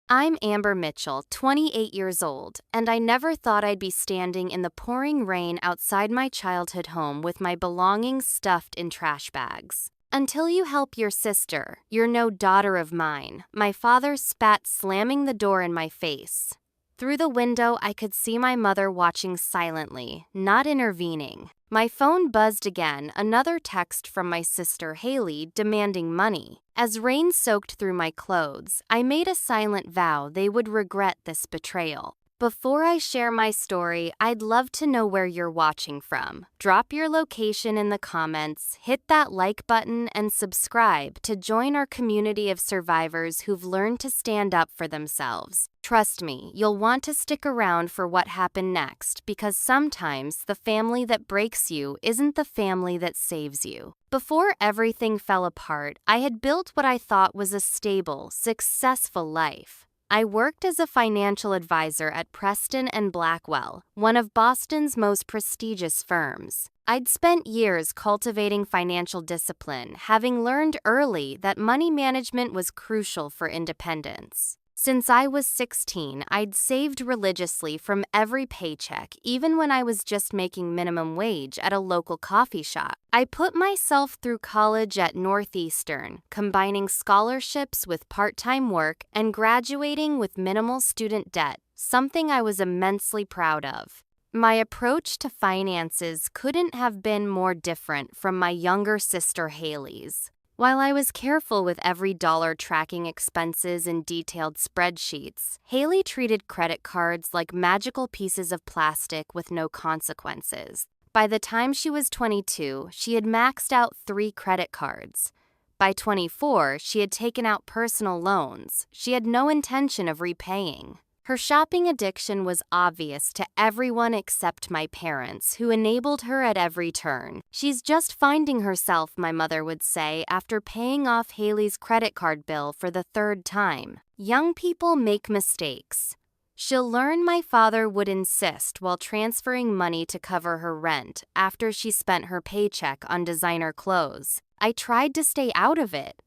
I'm Amber Mitchell, 28 years old, and I never thought I'd be standing in the pouring rain outside my childhood home with my belongings stuffed in trash bags. Until you help your sister, you're no daughter of mine, my father spat, slamming the door in my face. Through the window, I could see my mother watching silently, not intervening. My phone buzzed again, another text from my sister Haley demanding money. As rain soaked through my clothes, I made a silent vow they would regret this betrayal. Before I share my story, I'd love to know where you're watching from. Drop your location in the comments, hit that like button, and subscribe to join our community of survivors who've learned to stand up for themselves. Trust me, you'll want to stick around for what happened next, because sometimes the family that breaks you isn't the family that saves you. Before everything fell apart, I had built what I thought was a stable, successful life. I worked as a financial advisor at Preston and Blackwell, one of Boston's most prestigious firms. I'd spent years cultivating financial discipline, having learned early that money management was crucial for independence. Since I was 16, I'd saved religiously from every paycheck, even when I was just making minimum wage at a local coffee shop. I put myself through college at Northeastern, combining scholarships with part-time work and graduating with minimal student debt, something I was immensely proud of. My approach to finances couldn't have been more different from my younger sister Haley's. While I was careful with every dollar, tracking expenses in detailed spreadsheets, Haley treated credit cards like magical pieces of plastic with no consequences. By the time she was 22, she had maxed out 3 credit cards. By 24, she had taken out personal loans she had no intention of repaying. Her shopping addiction was obvious to everyone except my parents, who enabled her at every turn. "She's just finding herself," my mother would say after paying off Haley's credit card bill for the 3rd time. "Young people make mistakes. She'll learn," my father would insist while transferring money to cover her rent after she spent her paycheck on designer clothes. I tried to stay out of it.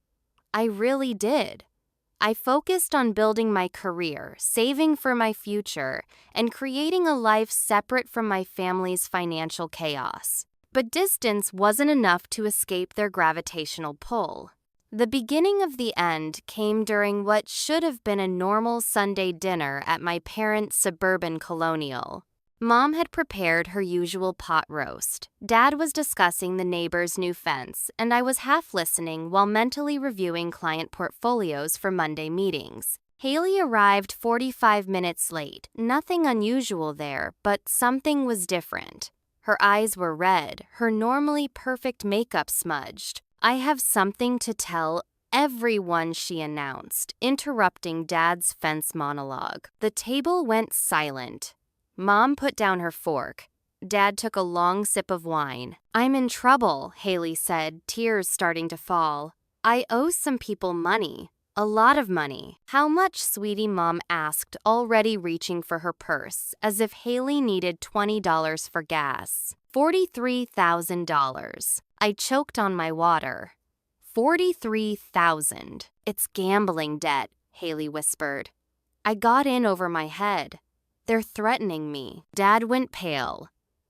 I really did. I focused on building my career, saving for my future, and creating a life separate from my family's financial chaos. But distance wasn't enough to escape their gravitational pull. The beginning of the end came during what should have been a normal Sunday dinner at my parents' suburban colonial. Mom had prepared her usual pot roast. Dad was discussing the neighbor's new fence, and I was half listening while mentally reviewing client portfolios for Monday meetings. Haley arrived 45 minutes late. Nothing unusual there, but something was different. Her eyes were red, her normally perfect makeup smudged. "I have something to tell everyone," she announced, interrupting Dad's fence monologue. The table went silent. Mom put down her fork. Dad took a long sip of wine. "I'm in trouble," Haley said, tears starting to fall. "I owe some people money. A lot of money." "How much, sweetie?" Mom asked, already reaching for her purse, as if Haley needed $20 for gas. $43,000. I choked on my water. $43,000. "It's gambling debt," Haley whispered. I got in over my head. "They're threatening me." Dad went pale.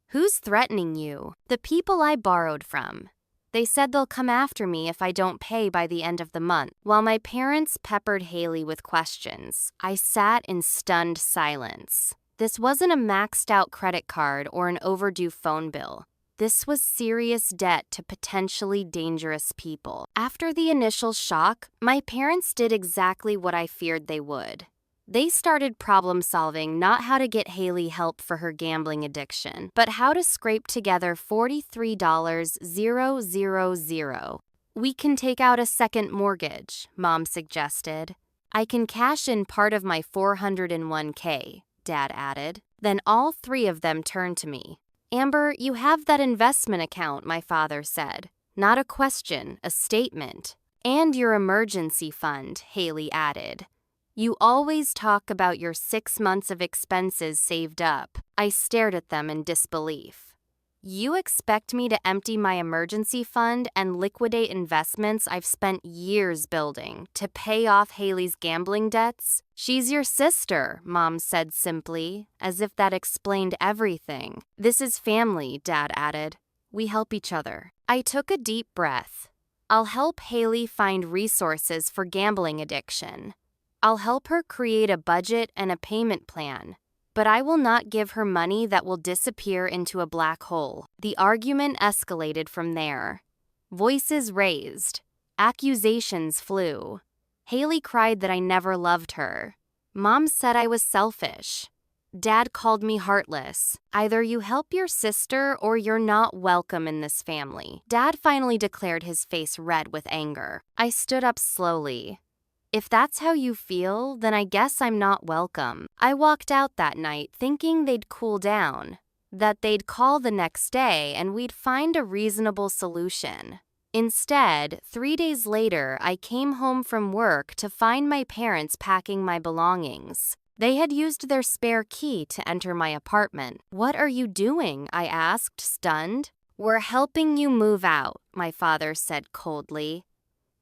"Who's threatening you?" "The people I borrowed from. They said they'll come after me if I don't pay by the end of the month." While my parents peppered Haley with questions, I sat in stunned silence. This wasn't a maxed out credit card or an overdue phone bill. This was serious debt to potentially dangerous people. After the initial shock, my parents did exactly what I feared they would. They started problem solving, not how to get Haley help for her gambling addiction, but how to scrape together $43,000. "We can take out a second mortgage," Mom suggested. "I can cash in part of my 401k, Dad added. Then all 3 of them turned to me. "Amber, you have that investment account," my father said. Not a question, a statement. "And your emergency fund," Haley added. "You always talk about your 6 months of expenses saved up." I stared at them in disbelief. You expect me to empty my emergency fund and liquidate investments I've spent years building to pay off Haley's gambling debts? She's your sister, Mom said simply, as if that explained everything. This is family, Dad added. We help each other. I took a deep breath. I'll help Haley find resources for gambling addiction. I'll help her create a budget and a payment plan. But I will not give her money that will disappear into a black hole. The argument escalated from there. Voices raised. Accusations flew. Haley cried that I never loved her. Mom said I was selfish. Dad called me heartless. Either you help your sister or you're not welcome in this family. Dad finally declared, his face red with anger. I stood up slowly. If that's how you feel, then I guess I'm not welcome. I walked out that night thinking they'd cool down, that they'd call the next day and we'd find a reasonable solution. Instead, 3 days later, I came home from work to find my parents packing my belongings. They had used their spare key to enter my apartment. What are you doing? I asked, stunned. We're helping you move out, my father said coldly.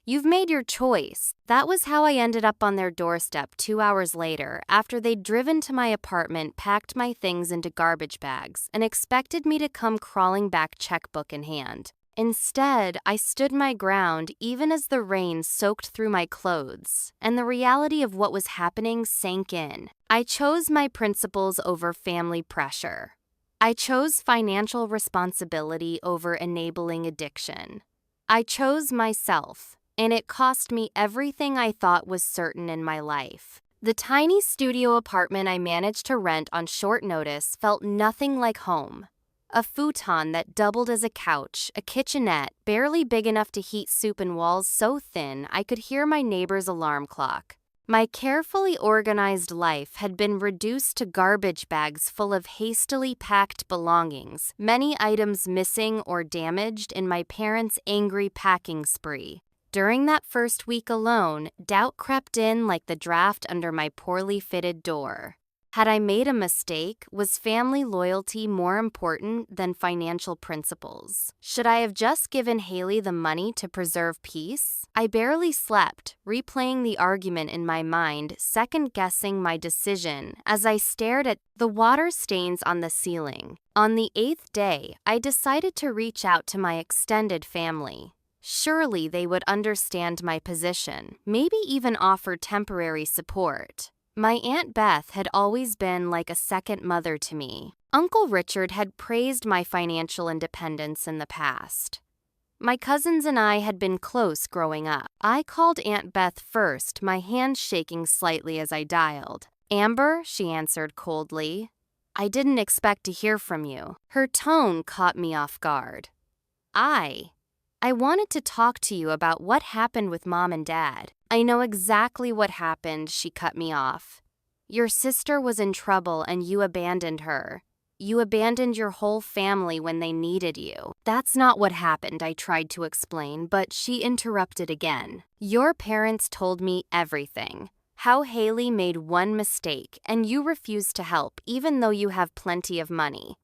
You've made your choice. That was how I ended up on their doorstep 2 hours later, after they'd driven to my apartment, packed my things into garbage bags, and expected me to come crawling back, checkbook in hand. Instead, I stood my ground even as the rain soaked through my clothes, and the reality of what was happening sank in. I chose my principles over family pressure. I chose financial responsibility over enabling addiction. I chose myself. And it cost me everything I thought was certain in my life. The tiny studio apartment I managed to rent on short notice felt nothing like home. A futon that doubled as a couch, a kitchenette barely big enough to heat soup, and walls so thin I could hear my neighbor's alarm clock. My carefully organized life had been reduced to garbage bags full of hastily packed belongings, many items missing or damaged in my parents' angry packing spree. During that first week alone, doubt crept in like the draft under my poorly fitted door. Had I made a mistake? Was family loyalty more important than financial principles? Should I have just given Haley the money to preserve peace? I barely slept, replaying the argument in my mind, second-guessing my decision as I stared at the water stains on the ceiling. On the 8th day, I decided to reach out to my extended family. Surely they would understand my position, maybe even offer temporary support. My Aunt Beth had always been like a second mother to me. Uncle Richard had praised my financial independence in the past. My cousins and I had been close growing up. I called Aunt Beth first, my hand shaking slightly as I dialed. Amber, she answered coldly. I didn't expect to hear from you. Her tone caught me off guard. I wanted to talk to you about what happened with Mom and Dad. I know exactly what happened, she cut me off. Your sister was in trouble and you abandoned her. You abandoned your whole family when they needed you. That's not what happened, I tried to explain, but she interrupted again. Your parents told me everything. How Haley made one mistake and you refused to help even though you have plenty of money.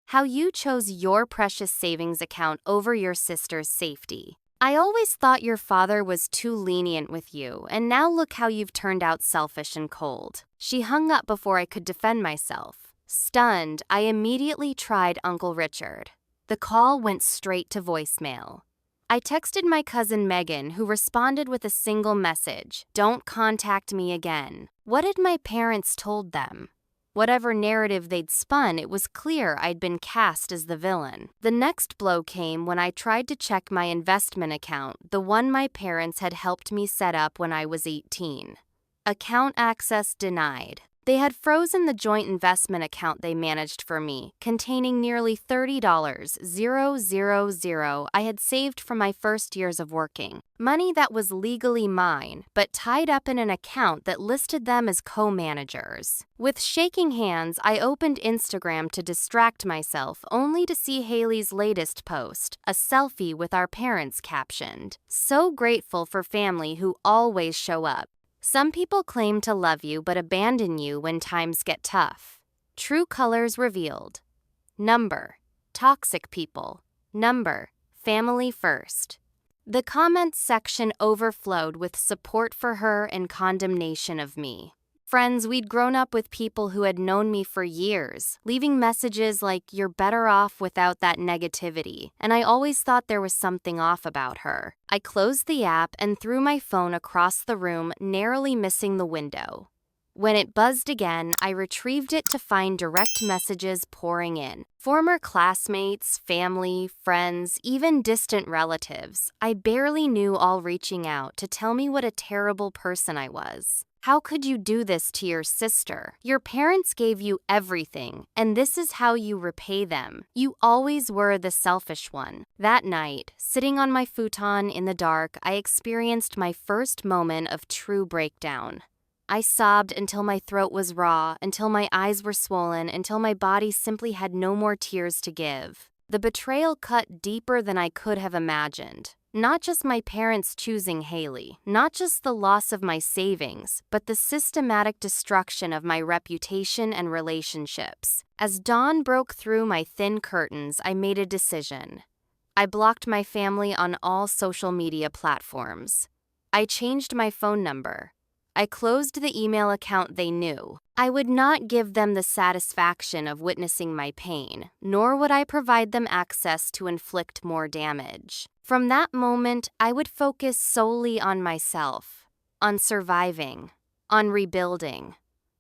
How you chose your precious savings account over your sister's safety. I always thought your father was too lenient with you, and now look how you've turned out selfish and cold. She hung up before I could defend myself. Stunned, I immediately tried Uncle Richard. The call went straight to voicemail. I texted my cousin Megan, who responded with a single message, "Don't contact me again." What had my parents told them? Whatever narrative they'd spun, it was clear I'd been cast as the villain. The next blow came when I tried to check my investment account, the one my parents had helped me set up when I was 18. Account access denied. They had frozen the joint investment account they managed for me, containing nearly $30,000 I had saved from my first years of working. Money that was legally mine, but tied up in an account that listed them as co-managers. With shaking hands, I opened Instagram to distract myself, only to see Haley's latest post, a selfie with our parents captioned, "So grateful for family who always show up. Some people claim to love you but abandon you when times get tough." True colors revealed. Number toxic people. Number, family first. The comments section overflowed with support for her and condemnation of me. Friends, we'd grown up with people who had known me for years, leaving messages like, "You're better off without that negativity," and I always thought there was something off about her. I closed the app and threw my phone across the room, narrowly missing the window. When it buzzed again, I retrieved it to find direct messages pouring in. Former classmates, family, friends, even distant relatives. I barely knew, all reaching out to tell me what a terrible person I was. How could you do this to your sister? Your parents gave you everything, and this is how you repay them. You always were the selfish one. That night, sitting on my futon in the dark, I experienced my first moment of true breakdown. I sobbed until my throat was raw, until my eyes were swollen, until my body simply had no more tears to give. The betrayal cut deeper than I could have imagined. Not just my parents choosing Haley, not just the loss of my savings, but the systematic destruction of my reputation and relationships. As dawn broke through my thin curtains, I made a decision. I blocked my family on all social media platforms. I changed my phone number. I closed the email account they knew. I would not give them the satisfaction of witnessing my pain, nor would I provide them access to inflict more damage. From that moment, I would focus solely on myself, on surviving, on rebuilding,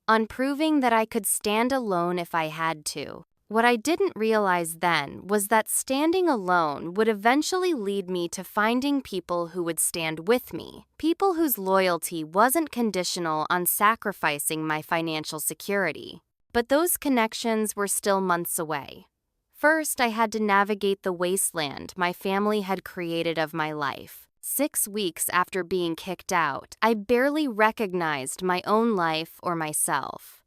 on proving that I could stand alone if I had to. What I didn't realize then was that standing alone would eventually lead me to finding people who would stand with me, people whose loyalty wasn't conditional on sacrificing my financial security. But those connections were still months away. First, I had to navigate the wasteland my family had created of my life. 6 weeks after being kicked out, I barely recognized my own life or myself.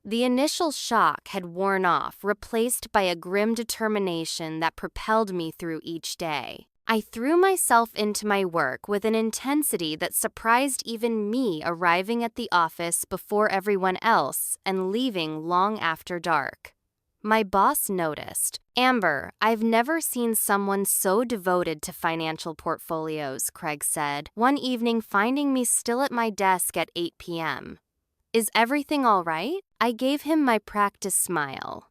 The initial shock had worn off, replaced by a grim determination that propelled me through each day. I threw myself into my work with an intensity that surprised even me, arriving at the office before everyone else and leaving long after dark. My boss noticed. "Amber, I've never seen someone so devoted to financial portfolios," Craig said, one evening, finding me still at my desk at 8 p.m. "Is everything all right?" I gave him my practice smile.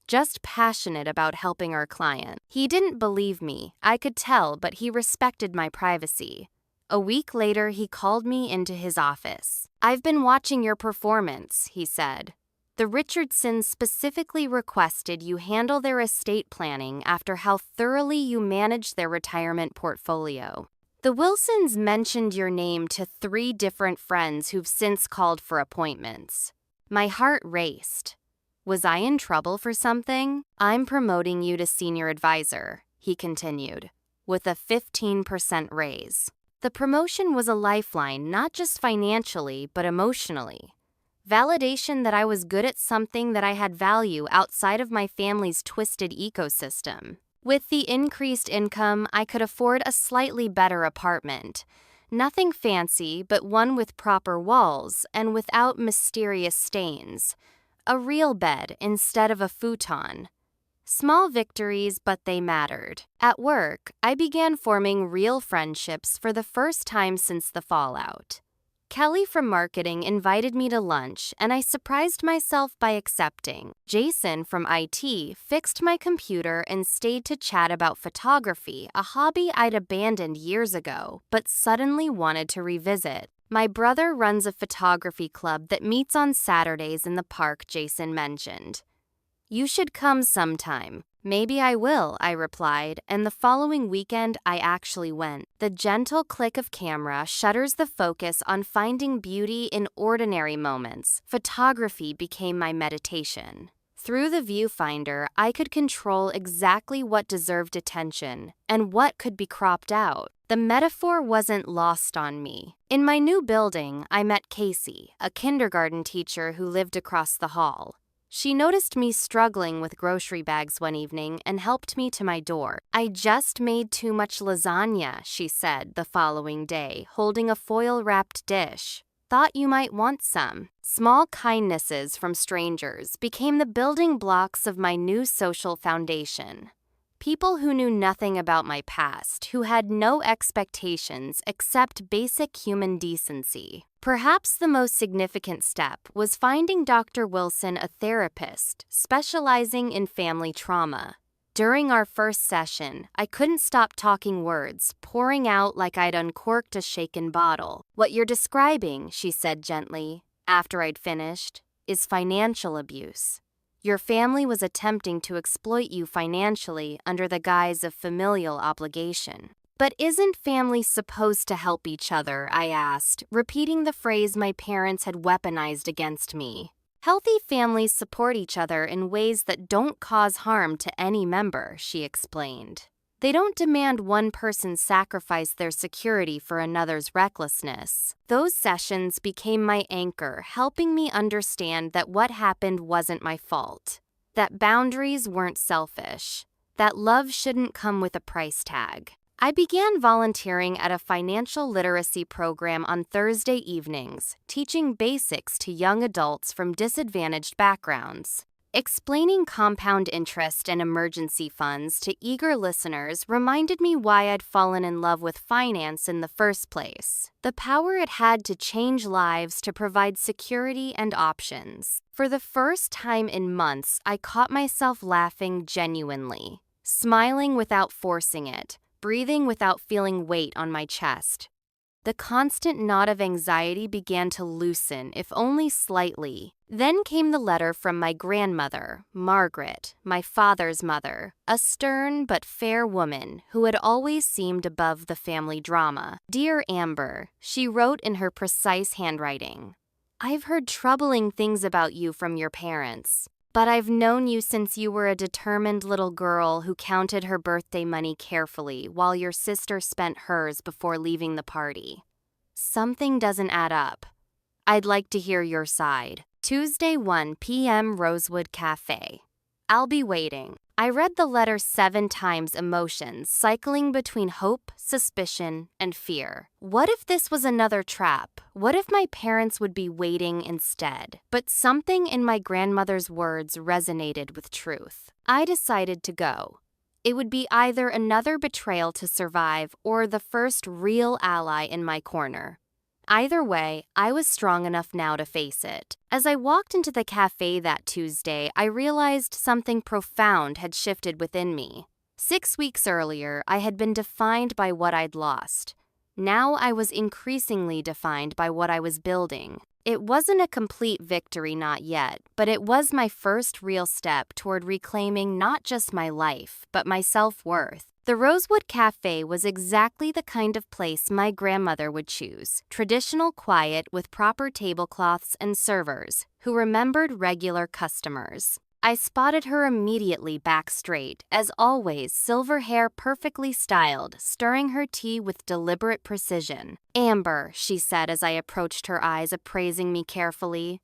Just passionate about helping our client. He didn't believe me, I could tell, but he respected my privacy. A week later, he called me into his office. "I've been watching your performance," he said. "The Richardsons specifically requested you handle their estate planning after how thoroughly you managed their retirement portfolio. The Wilsons mentioned your name to 3 different friends who've since called for appointments." My heart raced. Was I in trouble for something? "I'm promoting you to senior advisor," he continued, with a 15% raise. The promotion was a lifeline, not just financially, but emotionally. Validation that I was good at something that I had value outside of my family's twisted ecosystem. With the increased income, I could afford a slightly better apartment. Nothing fancy, but one with proper walls and without mysterious stains. A real bed instead of a futon. Small victories, but they mattered. At work, I began forming real friendships for the first time since the fallout. Kelly from marketing invited me to lunch, and I surprised myself by accepting. Jason from IT fixed my computer and stayed to chat about photography, a hobby I'd abandoned years ago, but suddenly wanted to revisit. My brother runs a photography club that meets on Saturdays in the park, Jason mentioned. "You should come sometime." "Maybe I will," I replied, and the following weekend I actually went. The gentle click of camera shutters the focus on finding beauty in ordinary moments. Photography became my meditation. Through the viewfinder, I could control exactly what deserved attention and what could be cropped out. The metaphor wasn't lost on me. In my new building, I met Casey, a kindergarten teacher who lived across the hall. She noticed me struggling with grocery bags one evening and helped me to my door. "I just made too much lasagna," she said the following day, holding a foil-wrapped dish. "Thought you might want some." Small kindnesses from strangers became the building blocks of my new social foundation. People who knew nothing about my past, who had no expectations except basic human decency. Perhaps the most significant step was finding Dr. Wilson a therapist specializing in family trauma. During our first session, I couldn't stop talking words, pouring out like I'd uncorked a shaken bottle. "What you're describing," she said gently, after I'd finished, "is financial abuse. Your family was attempting to exploit you financially under the guise of familial obligation." "But isn't family supposed to help each other?" I asked, repeating the phrase my parents had weaponized against me. "Healthy families support each other in ways that don't cause harm to any member," she explained. "They don't demand one person sacrifice their security for another's recklessness." Those sessions became my anchor, helping me understand that what happened wasn't my fault, that boundaries weren't selfish, that love shouldn't come with a price tag. I began volunteering at a financial literacy program on Thursday evenings, teaching basics to young adults from disadvantaged backgrounds. Explaining compound interest and emergency funds to eager listeners reminded me why I'd fallen in love with finance in the first place. The power it had to change lives, to provide security and options. For the first time in months, I caught myself laughing genuinely, smiling without forcing it, breathing without feeling weight on my chest. The constant knot of anxiety began to loosen, if only slightly. Then came the letter from my grandmother, Margaret, my father's mother, a stern but fair woman who had always seemed above the family drama. "Dear Amber," she wrote in her precise handwriting, "I've heard troubling things about you from your parents. But I've known you since you were a determined little girl who counted her birthday money carefully while your sister spent hers before leaving the party. Something doesn't add up. I'd like to hear your side. Tuesday, 1 p.m. Rosewood Cafe. I'll be waiting." I read the letter 7 times, emotions cycling between hope, suspicion, and fear. What if this was another trap? What if my parents would be waiting instead? But something in my grandmother's words resonated with truth. I decided to go. It would be either another betrayal to survive or the first real ally in my corner. Either way, I was strong enough now to face it. As I walked into the cafe that Tuesday, I realized something profound had shifted within me. 6 weeks earlier, I had been defined by what I'd lost. Now I was increasingly defined by what I was building. It wasn't a complete victory, not yet, but it was my first real step toward reclaiming not just my life, but my self-worth. The Rosewood Cafe was exactly the kind of place my grandmother would choose. Traditional quiet with proper tablecloths and servers who remembered regular customers. I spotted her immediately back straight, as always, silver hair perfectly styled, stirring her tea with deliberate precision. "Amber," she said as I approached, her eyes appraising me carefully.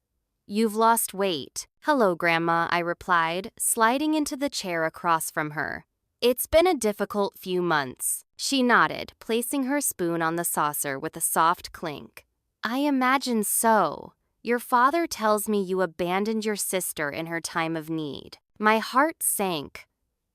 "You've lost weight." "Hello, Grandma," I replied, sliding into the chair across from her. "It's been a difficult few months." She nodded, placing her spoon on the saucer with a soft clink. "I imagine so. Your father tells me you abandoned your sister in her time of need." My heart sank.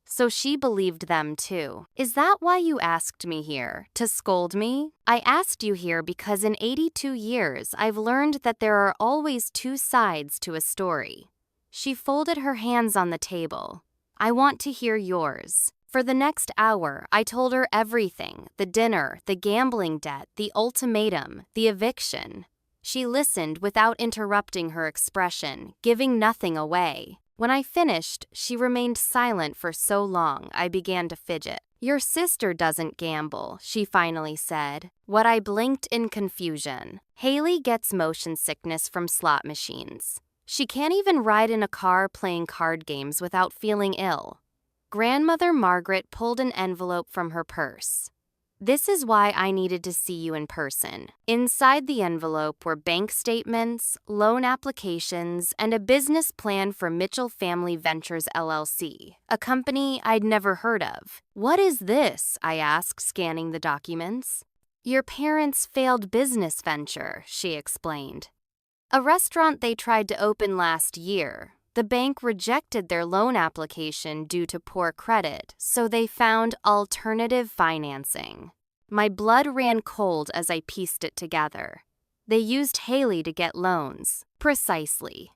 So she believed them too. "Is that why you asked me here? To scold me?" "I asked you here because in 82 years I've learned that there are always 2 sides to a story." She folded her hands on the table. "I want to hear yours." For the next hour, I told her everything: the dinner, the gambling debt, the ultimatum, the eviction. She listened without interrupting her expression, giving nothing away. When I finished, she remained silent for so long I began to fidget. "Your sister doesn't gamble," she finally said. What I blinked in confusion. "Haley gets motion sickness from slot machines. She can't even ride in a car playing card games without feeling ill." Grandmother Margaret pulled an envelope from her purse. "This is why I needed to see you in person." Inside the envelope were bank statements, loan applications, and a business plan for Mitchell Family Ventures LLC, a company I'd never heard of. "What is this?" I asked, scanning the documents. "Your parents' failed business venture," she explained. "A restaurant they tried to open last year. The bank rejected their loan application due to poor credit, so they found alternative financing. My blood ran cold as I pieced it together. They used Haley to get loans. Precisely.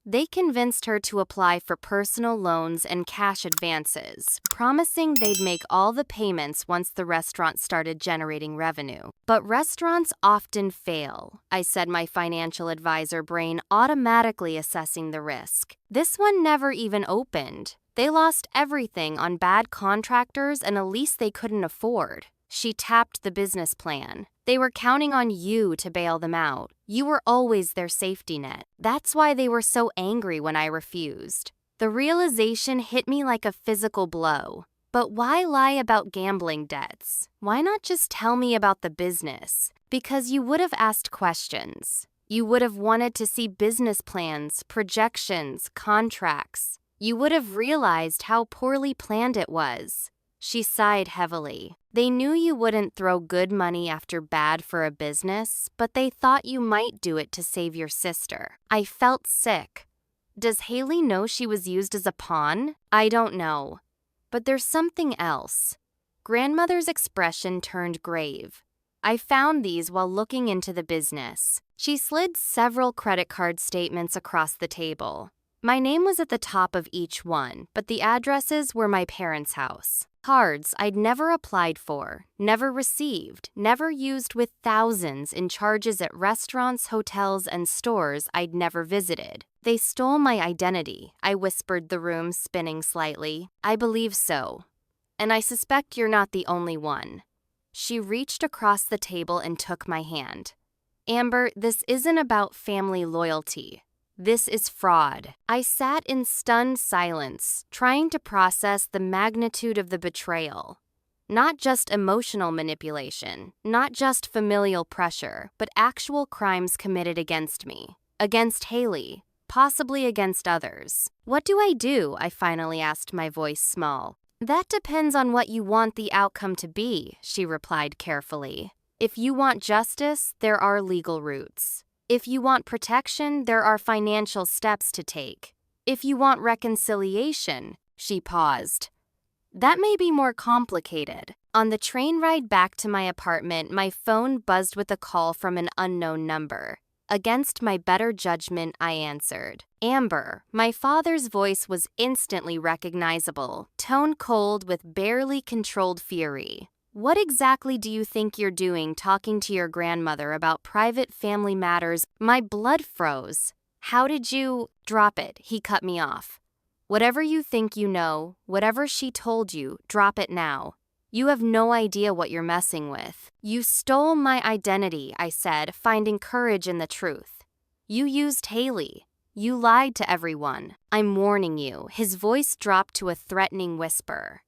They convinced her to apply for personal loans and cash advances, promising they'd make all the payments once the restaurant started generating revenue. But restaurants often fail, I said, my financial advisor brain automatically assessing the risk. This one never even opened. They lost everything on bad contractors and a lease they couldn't afford. She tapped the business plan. They were counting on you to bail them out. You were always their safety net. That's why they were so angry when I refused. The realization hit me like a physical blow. But why lie about gambling debts? Why not just tell me about the business? Because you would have asked questions. You would have wanted to see business plans, projections, contracts. You would have realized how poorly planned it was. She sighed heavily. They knew you wouldn't throw good money after bad for a business, but they thought you might do it to save your sister. I felt sick. Does Haley know she was used as a pawn? I don't know. But there's something else. Grandmother's expression turned grave. I found these while looking into the business. She slid several credit card statements across the table. My name was at the top of each one, but the addresses were my parents' house. Cards I'd never applied for, never received, never used, with thousands in charges at restaurants, hotels, and stores I'd never visited. They stole my identity, I whispered, the room spinning slightly. I believe so. And I suspect you're not the only one. She reached across the table and took my hand. Amber, this isn't about family loyalty. This is fraud. I sat in stunned silence, trying to process the magnitude of the betrayal. Not just emotional manipulation, not just familial pressure, but actual crimes committed against me, against Haley, possibly against others. What do? I finally asked, my voice small. That depends on what you want the outcome to be, she replied carefully. If you want justice, there are legal routes. If you want protection, there are financial steps to take. If you want reconciliation, she paused. That may be more complicated. On the train ride back to my apartment, my phone buzzed with a call from an unknown number. Against my better judgment, I answered. Amber. My father's voice was instantly recognizable, tone cold with barely controlled fury. What exactly do you think you're doing talking to your grandmother about private family matters? My blood froze. How did you— Drop it, he cut me off. Whatever you think you know, whatever she told you, drop it now. You have no idea what you're messing with. You stole my identity, I said, finding courage in the truth. You used Haley. You lied to everyone. I'm warning you. His voice dropped to a threatening whisper.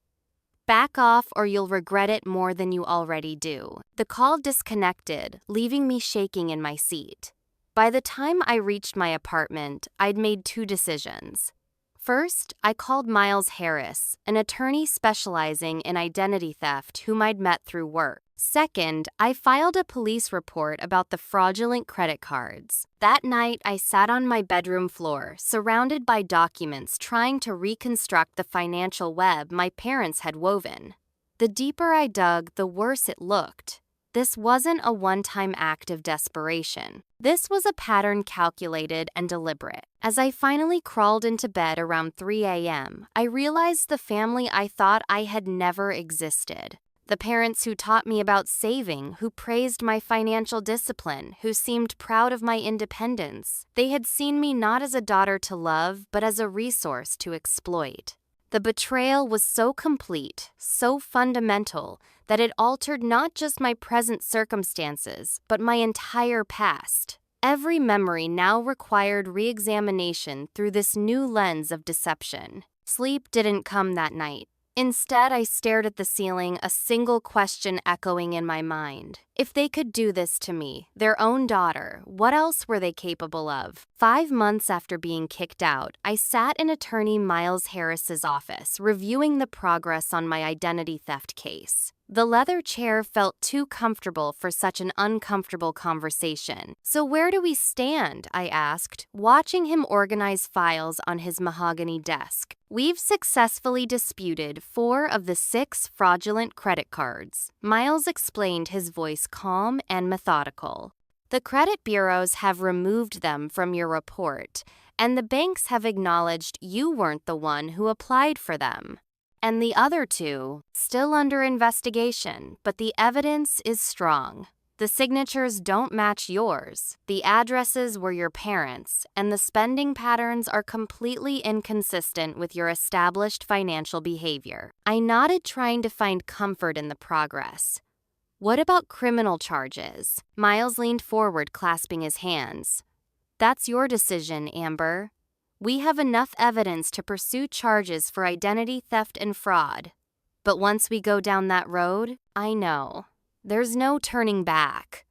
Back off or you'll regret it more than you already do. The call disconnected, leaving me shaking in my seat. By the time I reached my apartment, I'd made two decisions. First, I called Miles Harris, an attorney specializing in identity theft whom I'd met through work. Second, I filed a police report about the fraudulent credit cards. That night, I sat on my bedroom floor, surrounded by documents, trying to reconstruct the financial web my parents had woven. The deeper I dug, the worse it looked. This wasn't a one-time act of desperation. This was a pattern calculated and deliberate. As I finally crawled into bed around 3 a.m., I realized the family I thought I had never existed. The parents who taught me about saving, who praised my financial discipline, who seemed proud of my independence. They had seen me not as a daughter to love, but as a resource to exploit. The betrayal was so complete, so fundamental, that it altered not just my present circumstances, but my entire past. Every memory now required re-examination through this new lens of deception. Sleep didn't come that night. Instead, I stared at the ceiling, a single question echoing in my mind. If they could do this to me, their own daughter, what else were they capable of? 5 months after being kicked out, I sat in attorney Miles Harris's office, reviewing the progress on my identity theft case. The leather chair felt too comfortable for such an uncomfortable conversation. "So where do we stand?" I asked, watching him organize files on his mahogany desk. "We've successfully disputed 4 of the 6 fraudulent credit cards." Miles explained, his voice calm and methodical. "The credit bureaus have removed them from your report, and the banks have acknowledged you weren't the one who applied for them. And the other 2, still under investigation, but the evidence is strong. The signatures don't match yours, the addresses were your parents', and the spending patterns are completely inconsistent with your established financial behavior." I nodded, trying to find comfort in the progress. "What about criminal charges?" Miles leaned forward, clasping his hands. "That's your decision, Amber. We have enough evidence to pursue charges for identity theft and fraud. But once we go down that road, I know. There's no turning back."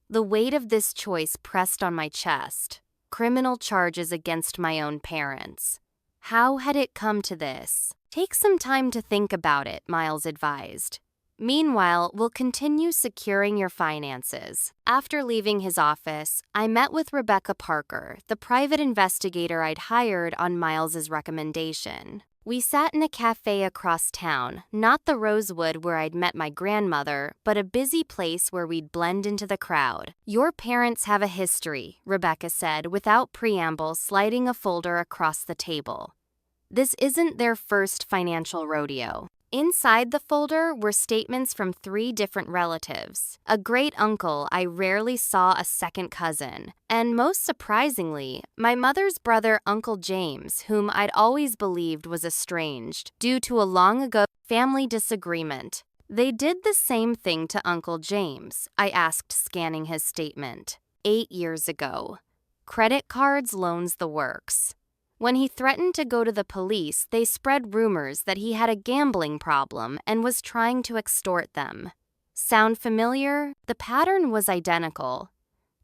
The weight of this choice pressed on my chest. Criminal charges against my own parents. How had it come to this? "Take some time to think about it," Miles advised. "Meanwhile, we'll continue securing your finances." After leaving his office, I met with Rebecca Parker, the private investigator I'd hired on Miles's recommendation. We sat in a cafe across town, not the Rosewood where I'd met my grandmother, but a busy place where we'd blend into the crowd. "Your parents have a history," Rebecca said without preamble, sliding a folder across the table. "This isn't their first financial rodeo." Inside the folder were statements from 3 different relatives, a great-uncle I rarely saw, a second cousin, and most surprisingly, my mother's brother, Uncle James, whom I'd always believed was estranged due to a long-ago family disagreement. "They did the same thing to Uncle James?" I asked, scanning his statement. 8 years ago. Credit cards, loans, the works. When he threatened to go to the police, they spread rumors that he had a gambling problem and was trying to extort them. Sound familiar? The pattern was identical.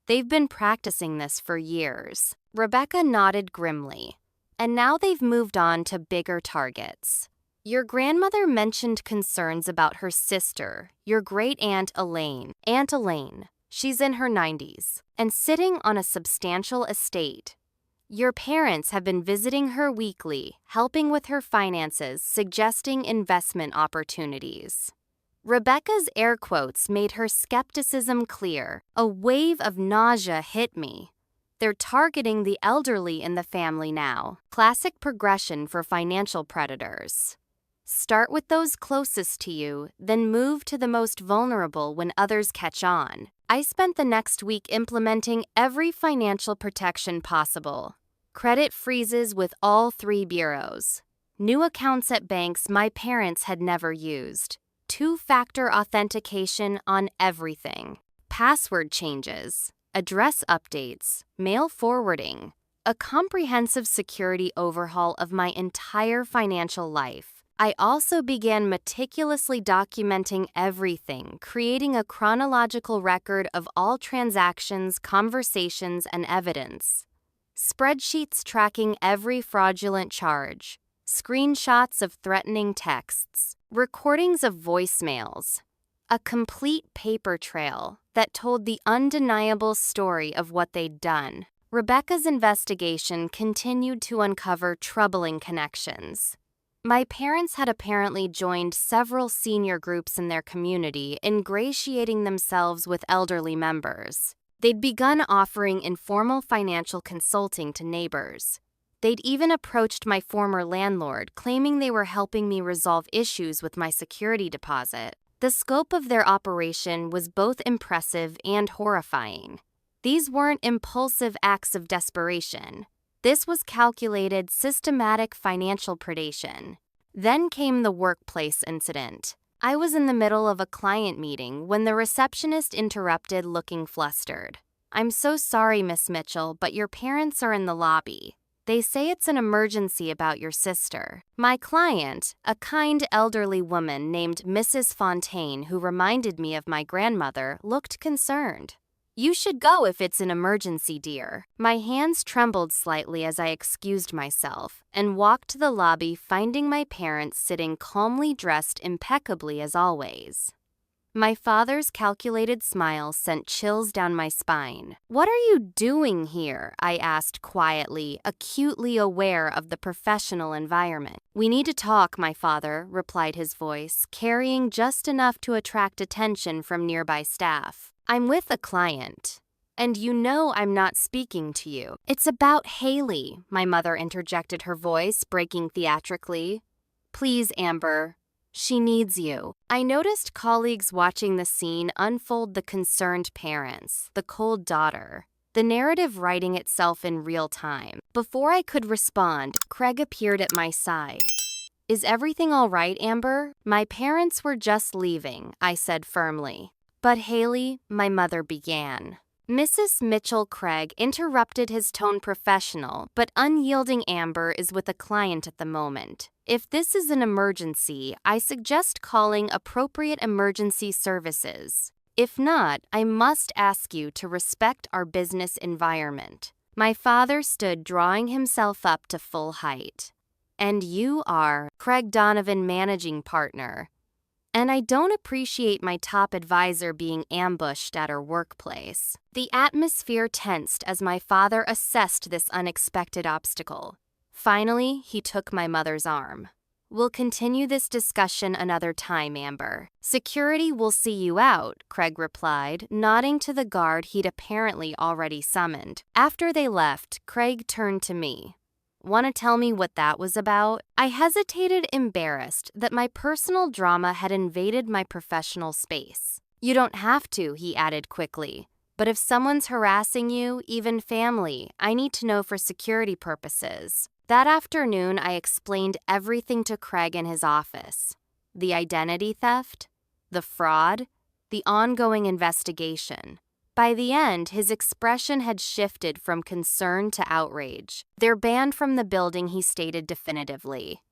They've been practicing this for years. Rebecca nodded grimly. And now they've moved on to bigger targets. Your grandmother mentioned concerns about her sister, your great-aunt Elaine. Aunt Elaine. She's in her 90s and sitting on a substantial estate. Your parents have been visiting her weekly, helping with her finances, suggesting investment opportunities. Rebecca's air quotes made her skepticism clear. A wave of nausea hit me. They're targeting the elderly in the family now. Classic progression for financial predators. Start with those closest to you, then move to the most vulnerable when others catch on. I spent the next week implementing every financial protection possible. Credit freezes with all 3 bureaus. New accounts at banks my parents had never used. 2-factor authentication on everything. Password changes. Address updates. Mail forwarding. A comprehensive security overhaul of my entire financial life. I also began meticulously documenting everything, creating a chronological record of all transactions, conversations, and evidence. Spreadsheets tracking every fraudulent charge. Screenshots of threatening texts. Recordings of voicemails. A complete paper trail that told the undeniable story of what they'd done. Rebecca's investigation continued to uncover troubling connections. My parents had apparently joined several senior groups in their community, ingratiating themselves with elderly members. They'd begun offering informal financial consulting to neighbors. They'd even approached my former landlord, claiming they were helping me resolve issues with my security deposit. The scope of their operation was both impressive and horrifying. These weren't impulsive acts of desperation. This was calculated, systematic financial predation. Then came the workplace incident. I was in the middle of a client meeting when the receptionist interrupted, looking flustered. "I'm so sorry, Miss Mitchell, but your parents are in the lobby." They say it's an emergency about your sister. My client, a kind elderly woman named Mrs. Fontaine who reminded me of my grandmother, looked concerned. You should go if it's an emergency, dear. My hands trembled slightly as I excused myself and walked to the lobby, finding my parents sitting calmly dressed impeccably as always. My father's calculated smile sent chills down my spine. "What are you doing here?" I asked quietly, acutely aware of the professional environment. "We need to talk," my father replied, his voice carrying just enough to attract attention from nearby staff. "I'm with a client. And you know I'm not speaking to you." "It's about Haley," my mother interjected, her voice breaking theatrically. "Please, Amber. She needs you." I noticed colleagues watching the scene unfold, the concerned parents, the cold daughter, the narrative writing itself in real time. Before I could respond, Craig appeared at my side. "Is everything all right, Amber?" "My parents were just leaving," I said firmly. "But Haley," my mother began. Mrs. Mitchell. Craig interrupted, his tone professional but unyielding. "Amber is with a client at the moment. If this is an emergency, I suggest calling appropriate emergency services. If not, I must ask you to respect our business environment." My father stood, drawing himself up to full height. "And you are Craig Donovan, managing partner. And I don't appreciate my top advisor being ambushed at her workplace." The atmosphere tensed as my father assessed this unexpected obstacle. Finally, he took my mother's arm. "We'll continue this discussion another time, Amber. Security will see you out," Craig replied, nodding to the guard he'd apparently already summoned. After they left, Craig turned to me. "Want to tell me what that was about?" I hesitated, embarrassed that my personal drama had invaded my professional space. "You don't have to," he added quickly. "But if someone's harassing you, even family, I need to know for security purposes." That afternoon, I explained everything to Craig in his office. The identity theft, the fraud, the ongoing investigation. By the end, his expression had shifted from concern to outrage. "They're banned from the building," he stated definitively.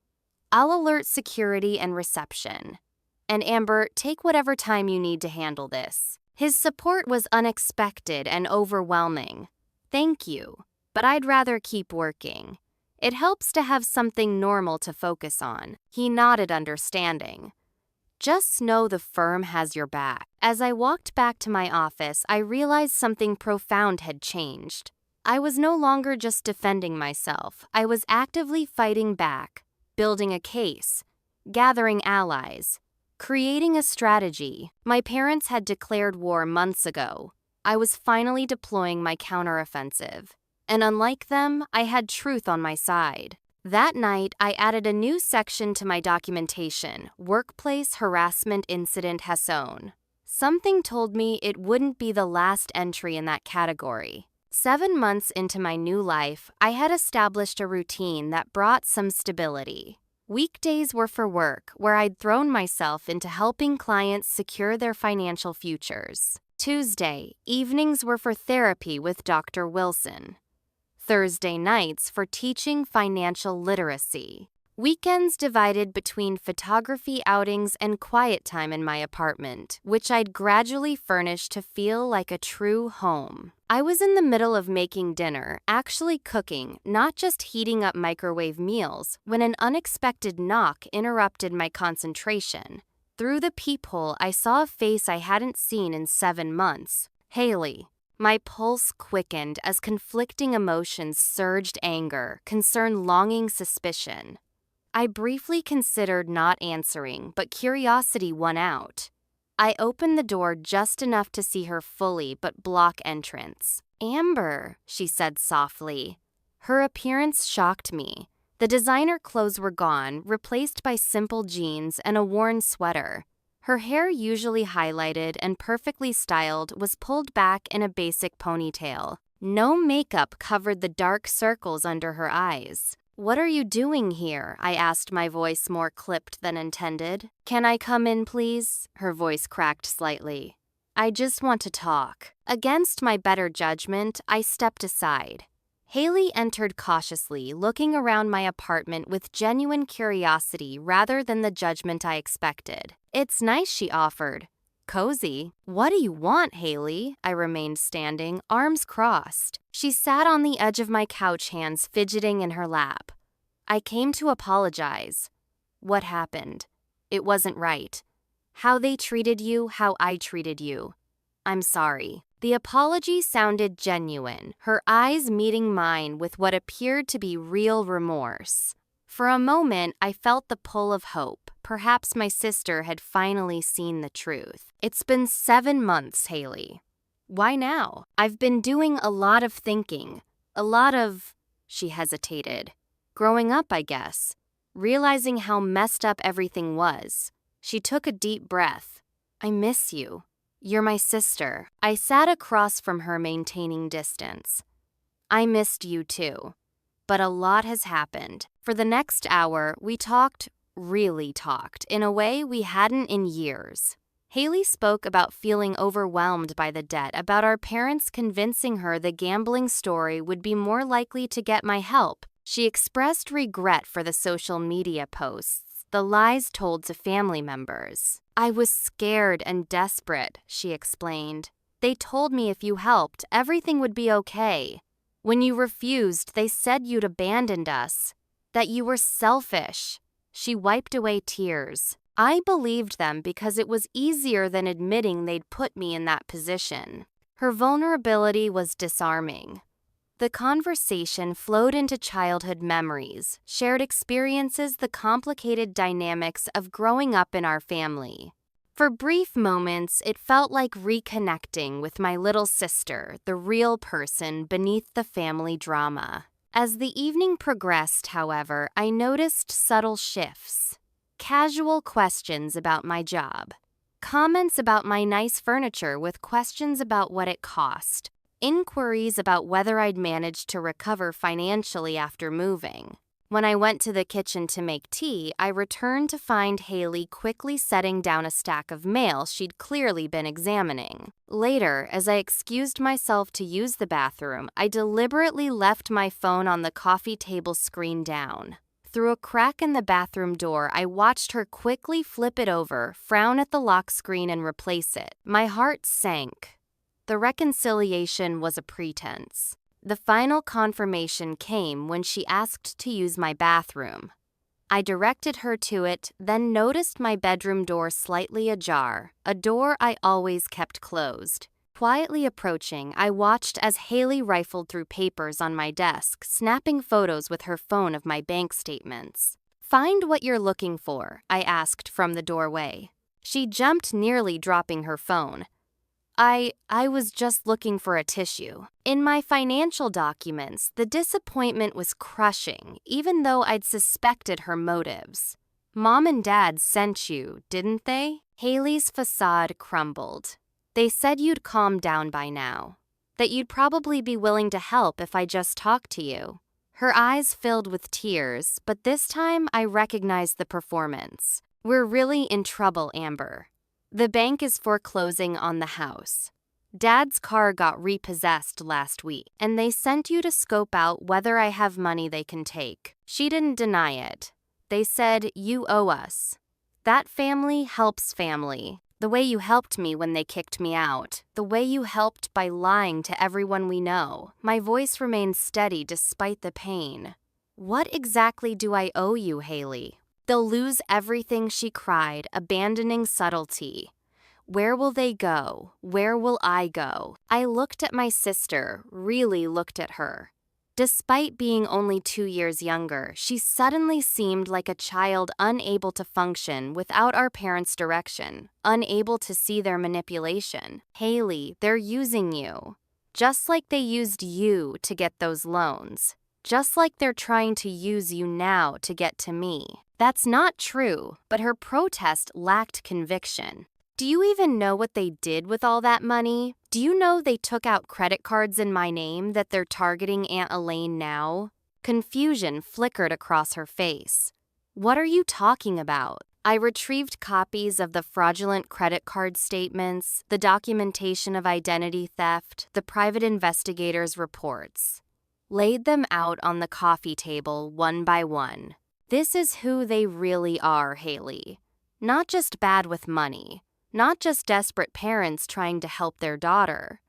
"I'll alert security and reception. And Amber, take whatever time you need to handle this." His support was unexpected and overwhelming. "Thank you, but I'd rather keep working. It helps to have something normal to focus on." He nodded, understanding. "Just know the firm has your back." As I walked back to my office, I realized something profound had changed. I was no longer just defending myself. I was actively fighting back, building a case, gathering allies, creating a strategy. My parents had declared war months ago. I was finally deploying my counteroffensive. And unlike them, I had truth on my side. That night, I added a new section to my documentation: Workplace Harassment Incident Hasson. Something told me it wouldn't be the last entry in that category. 7 months into my new life, I had established a routine that brought some stability. Weekdays were for work, where I'd thrown myself into helping clients secure their financial futures. Tuesday, evenings were for therapy with Dr. Wilson. Thursday nights for teaching financial literacy. Weekends divided between photography outings and quiet time in my apartment, which I'd gradually furnish to feel like a true home. I was in the middle of making dinner, actually cooking, not just heating up microwave meals, when an unexpected knock interrupted my concentration. Through the peephole, I saw a face I hadn't seen in 7 months. Haley. My pulse quickened as conflicting emotions surged: anger, concern, longing, suspicion. I briefly considered not answering, but curiosity won out. I opened the door just enough to see her fully but block entrance. "Amber," she said softly. Her appearance shocked me. The designer clothes were gone, replaced by simple jeans and a worn sweater. Her hair, usually highlighted and perfectly styled, was pulled back in a basic ponytail. No makeup covered the dark circles under her eyes. "What are you doing here?" I asked, my voice more clipped than intended. "Can I come in, please?" Her voice cracked slightly. "I just want to talk." Against my better judgment, I stepped aside. Haley entered cautiously, looking around my apartment with genuine curiosity rather than the judgment I expected. "It's nice," she offered. "Cozy." "What do you want, Haley?" I remained standing, arms crossed. She sat on the edge of my couch, hands fidgeting in her lap. "I came to apologize." "What happened?" "It wasn't right. How they treated you, how I treated you. I'm sorry." The apology sounded genuine, her eyes meeting mine with what appeared to be real remorse. For a moment, I felt the pull of hope. Perhaps my sister had finally seen the truth. "It's been 7 months, Haley." "Why now?" "I've been doing a lot of thinking. A lot of—" She hesitated. "Growing up, I guess. Realizing how messed up everything was." She took a deep breath. "I miss you. You're my sister." I sat across from her, maintaining distance. "I missed you too. But a lot has happened." For the next hour, we really talked, in a way we hadn't in years. Haley spoke about feeling overwhelmed by the debt, about our parents convincing her the gambling story would be more likely to get my help. She expressed regret for the social media posts, the lies told to family members. "I was scared and desperate," she explained. "They told me if you helped, everything would be okay. When you refused, they said you'd abandoned us, that you were selfish." She wiped away tears. I believed them because it was easier than admitting they'd put me in that position. Her vulnerability was disarming. The conversation flowed into childhood memories, shared experiences, the complicated dynamics of growing up in our family. For brief moments, it felt like reconnecting with my little sister, the real person beneath the family drama. As the evening progressed, however, I noticed subtle shifts. Casual questions about my job. Comments about my nice furniture with questions about what it cost. Inquiries about whether I'd managed to recover financially after moving. When I went to the kitchen to make tea, I returned to find Haley quickly setting down a stack of mail she'd clearly been examining. Later, as I excused myself to use the bathroom, I deliberately left my phone on the coffee table screen down. Through a crack in the bathroom door, I watched her quickly flip it over, frown at the lock screen, and replace it. My heart sank. The reconciliation was a pretense. The final confirmation came when she asked to use my bathroom. I directed her to it, then noticed my bedroom door slightly ajar, a door I always kept closed. Quietly approaching, I watched as Haley rifled through papers on my desk, snapping photos with her phone of my bank statements. "Find what you're looking for?" I asked from the doorway. She jumped, nearly dropping her phone. I was just looking for a tissue." In my financial documents, the disappointment was crushing, even though I'd suspected her motives. "Mom and Dad sent you, didn't they?" Haley's facade crumbled. "They said you'd calm down by now. That you'd probably be willing to help if I just talked to you." Her eyes filled with tears, but this time I recognized the performance. "We're really in trouble, Amber. The bank is foreclosing on the house. Dad's car got repossessed last week, and they sent you to scope out whether I have money they can take." She didn't deny it. "They said, you owe us. That family helps family. The way you helped me when they kicked me out. The way you helped by lying to everyone we know." My voice remained steady despite the pain. "What exactly do I owe you, Haley?" "They'll lose everything," she cried, abandoning subtlety. "Where will they go? Where will I go?" I looked at my sister, really looked at her. Despite being only 2 years younger, she suddenly seemed like a child unable to function without our parents' direction, unable to see their manipulation. "Haley, they're using you. Just like they used you to get those loans. Just like they're trying to use you now to get to me." That's not true, but her protest lacked conviction. "Do you even know what they did with all that money? Do you know they took out credit cards in my name, that they're targeting Aunt Elaine now?" Confusion flickered across her face. "What are you talking about?" I retrieved copies of the fraudulent credit card statements, the documentation of identity theft, the private investigator's reports. laid them out on the coffee table one by one. This is who they really are, Haley. Not just bad with money, not just desperate parents trying to help their daughter.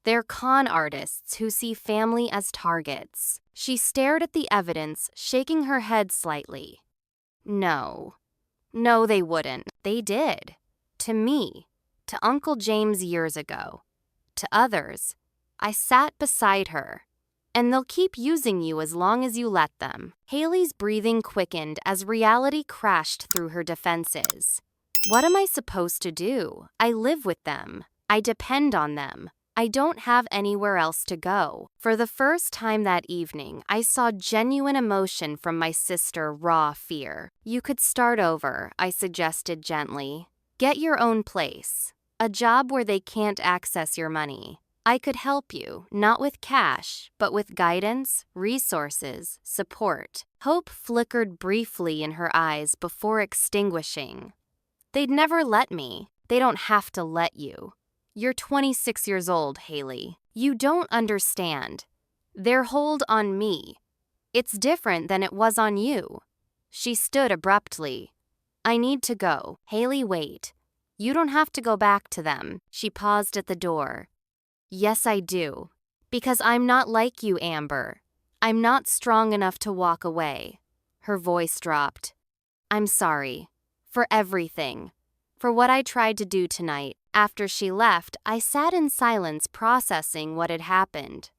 They're con artists who see family as targets. She stared at the evidence, shaking her head slightly. No, they wouldn't. They did. To me, to Uncle James years ago. To others, I sat beside her. And they'll keep using you as long as you let them. Haley's breathing quickened as reality crashed through her defenses. What am I supposed to do? I live with them. I depend on them. I don't have anywhere else to go. For the first time that evening, I saw genuine emotion from my sister, raw fear. You could start over, I suggested gently. Get your own place. A job where they can't access your money. I could help you, not with cash, but with guidance, resources, support. Hope flickered briefly in her eyes before extinguishing. They'd never let me. They don't have to let you. You're 26 years old, Haley. You don't understand. Their hold on me. It's different than it was on you. She stood abruptly. I need to go. Haley, wait. You don't have to go back to them. She paused at the door. Yes, I do. Because I'm not like you, Amber. I'm not strong enough to walk away. Her voice dropped. I'm sorry. For everything. For what I tried to do tonight. After she left, I sat in silence processing what had happened.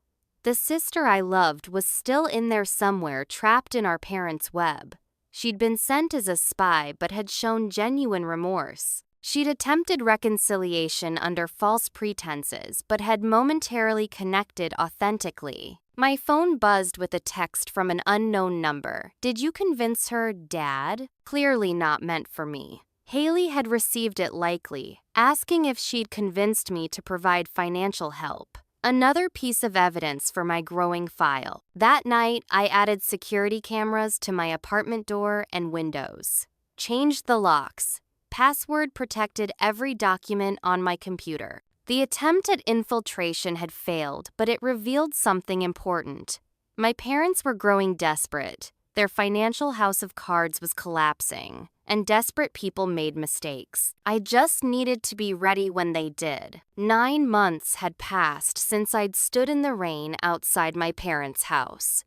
The sister I loved was still in there somewhere, trapped in our parents' web. She'd been sent as a spy but had shown genuine remorse. She'd attempted reconciliation under false pretenses, but had momentarily connected authentically. My phone buzzed with a text from an unknown number. Did you convince her, Dad? Clearly not meant for me. Haley had received it likely, asking if she'd convinced me to provide financial help. Another piece of evidence for my growing file. That night, I added security cameras to my apartment door and windows. Changed the locks. Password protected every document on my computer. The attempt at infiltration had failed, but it revealed something important. My parents were growing desperate. Their financial house of cards was collapsing, and desperate people made mistakes. I just needed to be ready when they did. 9 months had passed since I'd stood in the rain outside my parents' house.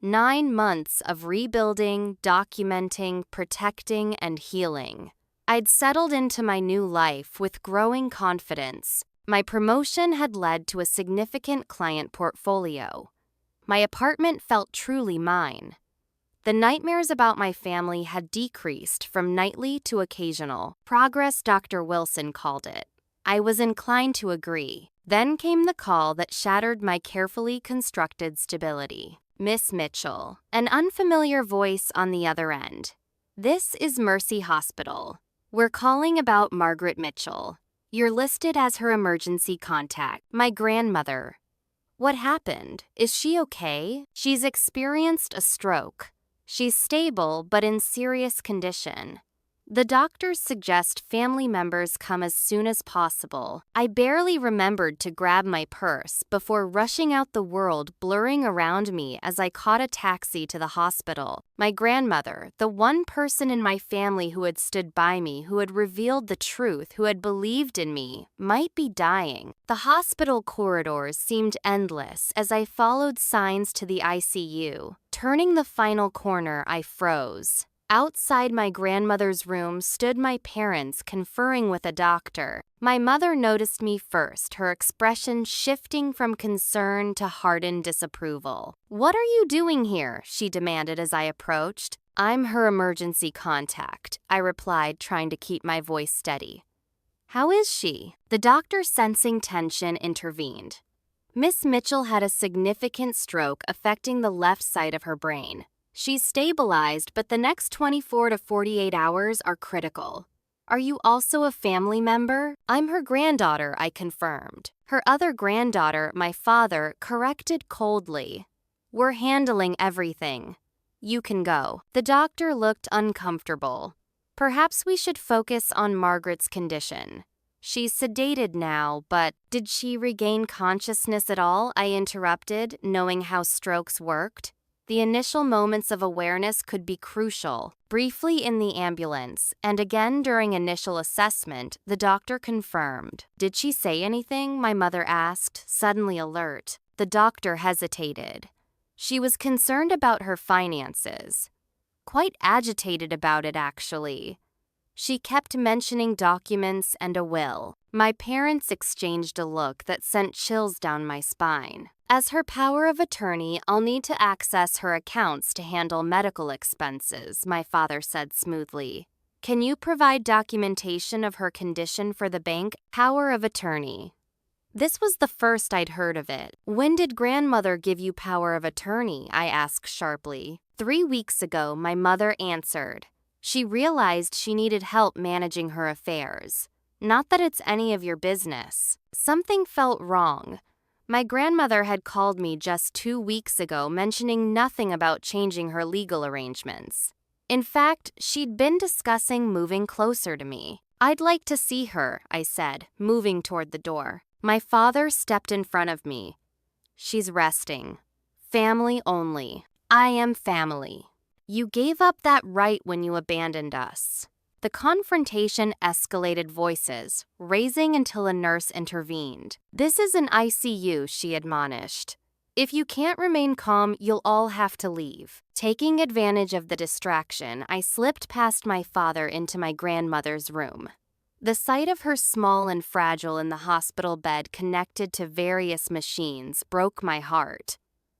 9 months of rebuilding, documenting, protecting, and healing. I'd settled into my new life with growing confidence. My promotion had led to a significant client portfolio. My apartment felt truly mine. The nightmares about my family had decreased from nightly to occasional. Progress, Dr. Wilson called it. I was inclined to agree. Then came the call that shattered my carefully constructed stability. Miss Mitchell, an unfamiliar voice on the other end. This is Mercy Hospital. We're calling about Margaret Mitchell. You're listed as her emergency contact. My grandmother. What happened? Is she okay? She's experienced a stroke. She's stable but in serious condition. The doctors suggest family members come as soon as possible. I barely remembered to grab my purse before rushing out the world blurring around me as I caught a taxi to the hospital. My grandmother, the one person in my family who had stood by me, who had revealed the truth, who had believed in me, might be dying. The hospital corridors seemed endless as I followed signs to the ICU. Turning the final corner, I froze. Outside my grandmother's room stood my parents conferring with a doctor. My mother noticed me first, her expression shifting from concern to hardened disapproval. "What are you doing here?" she demanded as I approached. "I'm her emergency contact," I replied, trying to keep my voice steady. "How is she?" The doctor, sensing tension, intervened. Miss Mitchell had a significant stroke affecting the left side of her brain. She's stabilized, but the next 24 to 48 hours are critical. Are you also a family member? I'm her granddaughter, I confirmed. Her other granddaughter, my father, corrected coldly. We're handling everything. You can go. The doctor looked uncomfortable. Perhaps we should focus on Margaret's condition. She's sedated now, but did she regain consciousness at all? I interrupted, knowing how strokes worked. The initial moments of awareness could be crucial. Briefly in the ambulance, and again during initial assessment, the doctor confirmed. Did she say anything? My mother asked, suddenly alert. The doctor hesitated. She was concerned about her finances. Quite agitated about it, actually. She kept mentioning documents and a will. My parents exchanged a look that sent chills down my spine. As her power of attorney, I'll need to access her accounts to handle medical expenses, my father said smoothly. Can you provide documentation of her condition for the bank? Power of attorney. This was the first I'd heard of it. When did grandmother give you power of attorney? I asked sharply. 3 weeks ago, my mother answered. She realized she needed help managing her affairs. Not that it's any of your business. Something felt wrong. My grandmother had called me just 2 weeks ago, mentioning nothing about changing her legal arrangements. In fact, she'd been discussing moving closer to me. I'd like to see her, I said, moving toward the door. My father stepped in front of me. She's resting. Family only. I am family. You gave up that right when you abandoned us. The confrontation escalated voices, raising until a nurse intervened. This is an ICU, she admonished. If you can't remain calm, you'll all have to leave. Taking advantage of the distraction, I slipped past my father into my grandmother's room. The sight of her small and fragile in the hospital bed connected to various machines broke my heart.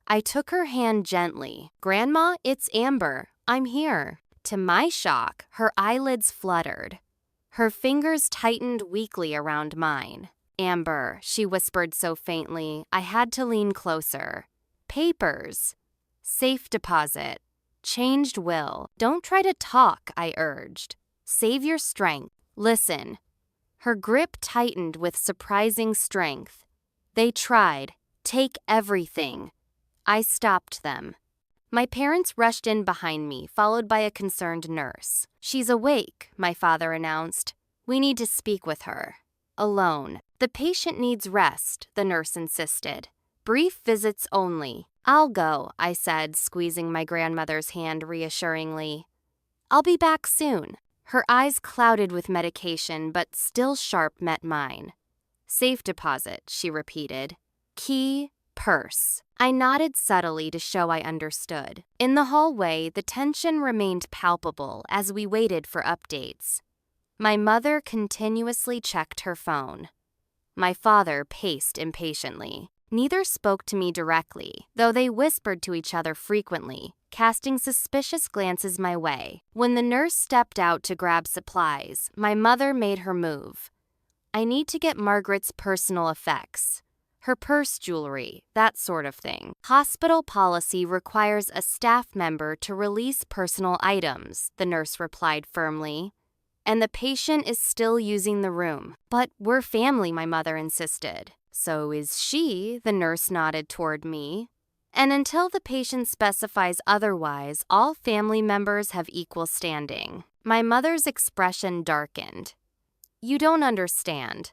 I took her hand gently. Grandma, it's Amber. I'm here. To my shock, her eyelids fluttered. Her fingers tightened weakly around mine. Amber, she whispered so faintly, I had to lean closer. Papers. Safe deposit. Changed will. Don't try to talk, I urged. Save your strength. Listen. Her grip tightened with surprising strength. They tried. Take everything. I stopped them. My parents rushed in behind me, followed by a concerned nurse. She's awake, my father announced. We need to speak with her. Alone. The patient needs rest, the nurse insisted. Brief visits only. I'll go, I said, squeezing my grandmother's hand reassuringly. I'll be back soon. Her eyes clouded with medication, but still sharp met mine. Safe deposit, she repeated. Key, purse. I nodded subtly to show I understood. In the hallway, the tension remained palpable as we waited for updates. My mother continuously checked her phone. My father paced impatiently. Neither spoke to me directly, though they whispered to each other frequently, casting suspicious glances my way. When the nurse stepped out to grab supplies, my mother made her move. I need to get Margaret's personal effects. Her purse jewelry, that sort of thing. Hospital policy requires a staff member to release personal items, the nurse replied firmly. And the patient is still using the room. But we're family, my mother insisted. So is she, the nurse nodded toward me. And until the patient specifies otherwise, all family members have equal standing. My mother's expression darkened. You don't understand.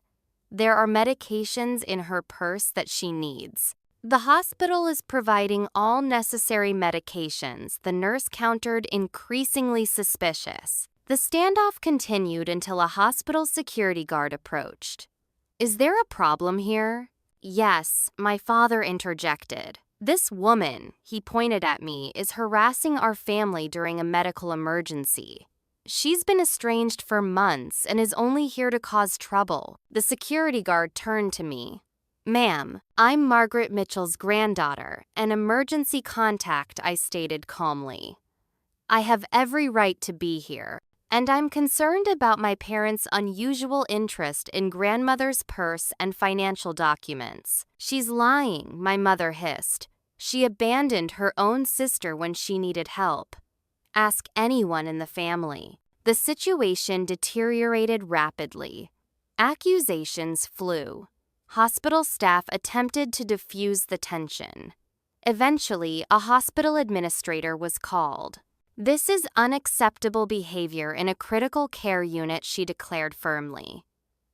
There are medications in her purse that she needs. The hospital is providing all necessary medications, the nurse countered, increasingly suspicious. The standoff continued until a hospital security guard approached. Is there a problem here? Yes, my father interjected. This woman, he pointed at me, is harassing our family during a medical emergency. She's been estranged for months and is only here to cause trouble. The security guard turned to me. Ma'am, I'm Margaret Mitchell's granddaughter, an emergency contact, I stated calmly. I have every right to be here, and I'm concerned about my parents' unusual interest in grandmother's purse and financial documents. She's lying, my mother hissed. She abandoned her own sister when she needed help. Ask anyone in the family. The situation deteriorated rapidly. Accusations flew. Hospital staff attempted to diffuse the tension. Eventually, a hospital administrator was called. This is unacceptable behavior in a critical care unit, she declared firmly.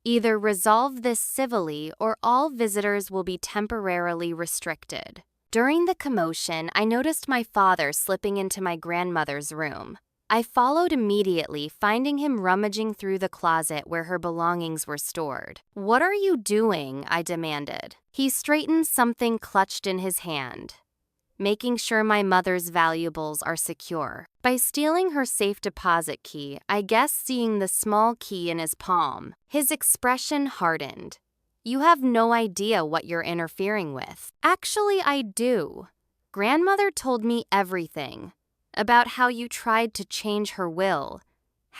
Either resolve this civilly or all visitors will be temporarily restricted. During the commotion, I noticed my father slipping into my grandmother's room. I followed immediately, finding him rummaging through the closet where her belongings were stored. "What are you doing?" I demanded. He straightened something clutched in his hand. "Making sure my mother's valuables are secure." By stealing her safe deposit key, I guessed seeing the small key in his palm. His expression hardened. "You have no idea what you're interfering with." "Actually, I do. Grandmother told me everything. About how you tried to change her will,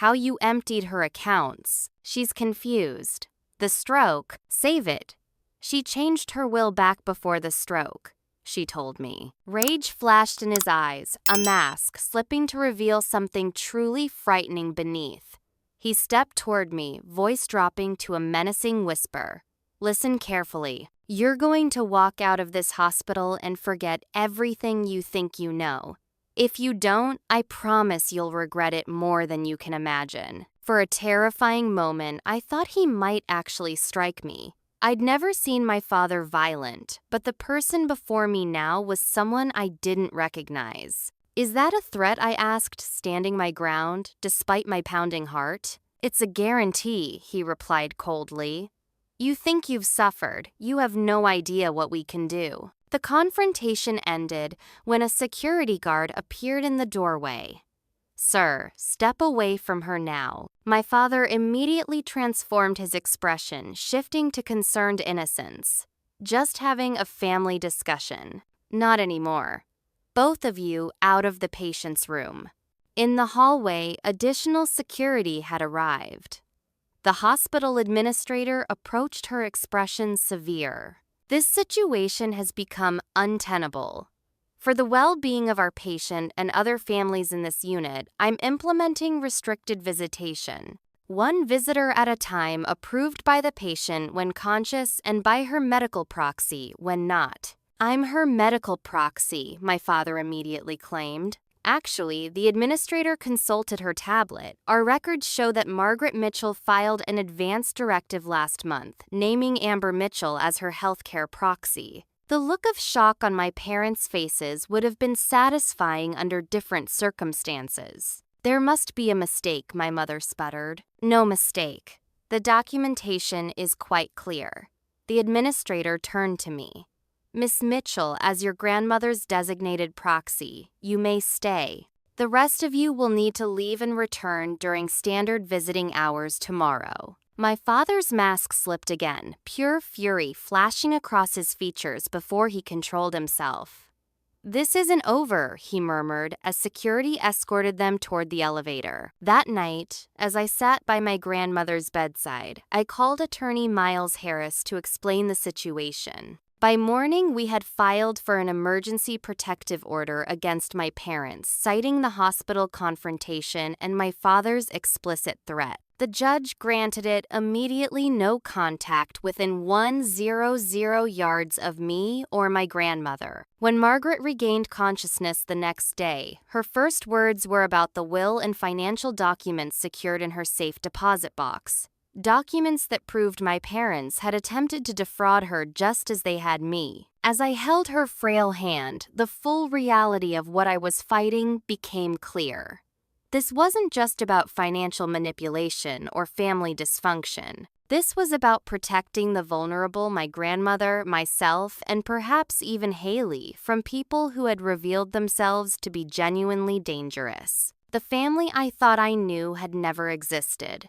how you emptied her accounts." She's confused. "The stroke, save it. She changed her will back before the stroke," she told me. Rage flashed in his eyes, a mask slipping to reveal something truly frightening beneath. He stepped toward me, voice dropping to a menacing whisper. "Listen carefully. You're going to walk out of this hospital and forget everything you think you know. If you don't, I promise you'll regret it more than you can imagine." For a terrifying moment, I thought he might actually strike me. I'd never seen my father violent, but the person before me now was someone I didn't recognize. "Is that a threat?" I asked, standing my ground, despite my pounding heart. "It's a guarantee," he replied coldly. "You think you've suffered. You have no idea what we can do." The confrontation ended when a security guard appeared in the doorway. "Sir, step away from her now." My father immediately transformed his expression, shifting to concerned innocence. "Just having a family discussion." "Not anymore. Both of you out of the patient's room." In the hallway, additional security had arrived. The hospital administrator approached, her expression severe. "This situation has become untenable. For the well-being of our patient and other families in this unit, I'm implementing restricted visitation. One visitor at a time, approved by the patient when conscious and by her medical proxy when not." "I'm her medical proxy," my father immediately claimed. Actually, the administrator consulted her tablet. "Our records show that Margaret Mitchell filed an advance directive last month, naming Amber Mitchell as her healthcare proxy." The look of shock on my parents' faces would have been satisfying under different circumstances. "There must be a mistake," my mother sputtered. "No mistake. The documentation is quite clear." The administrator turned to me. "Miss Mitchell, as your grandmother's designated proxy, you may stay. The rest of you will need to leave and return during standard visiting hours tomorrow." My father's mask slipped again, pure fury flashing across his features before he controlled himself. "This isn't over," he murmured as security escorted them toward the elevator. That night, as I sat by my grandmother's bedside, I called attorney Miles Harris to explain the situation. By morning, we had filed for an emergency protective order against my parents, citing the hospital confrontation and my father's explicit threat. The judge granted it immediately, no contact within 100 yards of me or my grandmother. When Margaret regained consciousness the next day, her first words were about the will and financial documents secured in her safe deposit box. Documents that proved my parents had attempted to defraud her just as they had me. As I held her frail hand, the full reality of what I was fighting became clear. This wasn't just about financial manipulation or family dysfunction. This was about protecting the vulnerable, my grandmother, myself, and perhaps even Haley, from people who had revealed themselves to be genuinely dangerous. The family I thought I knew had never existed.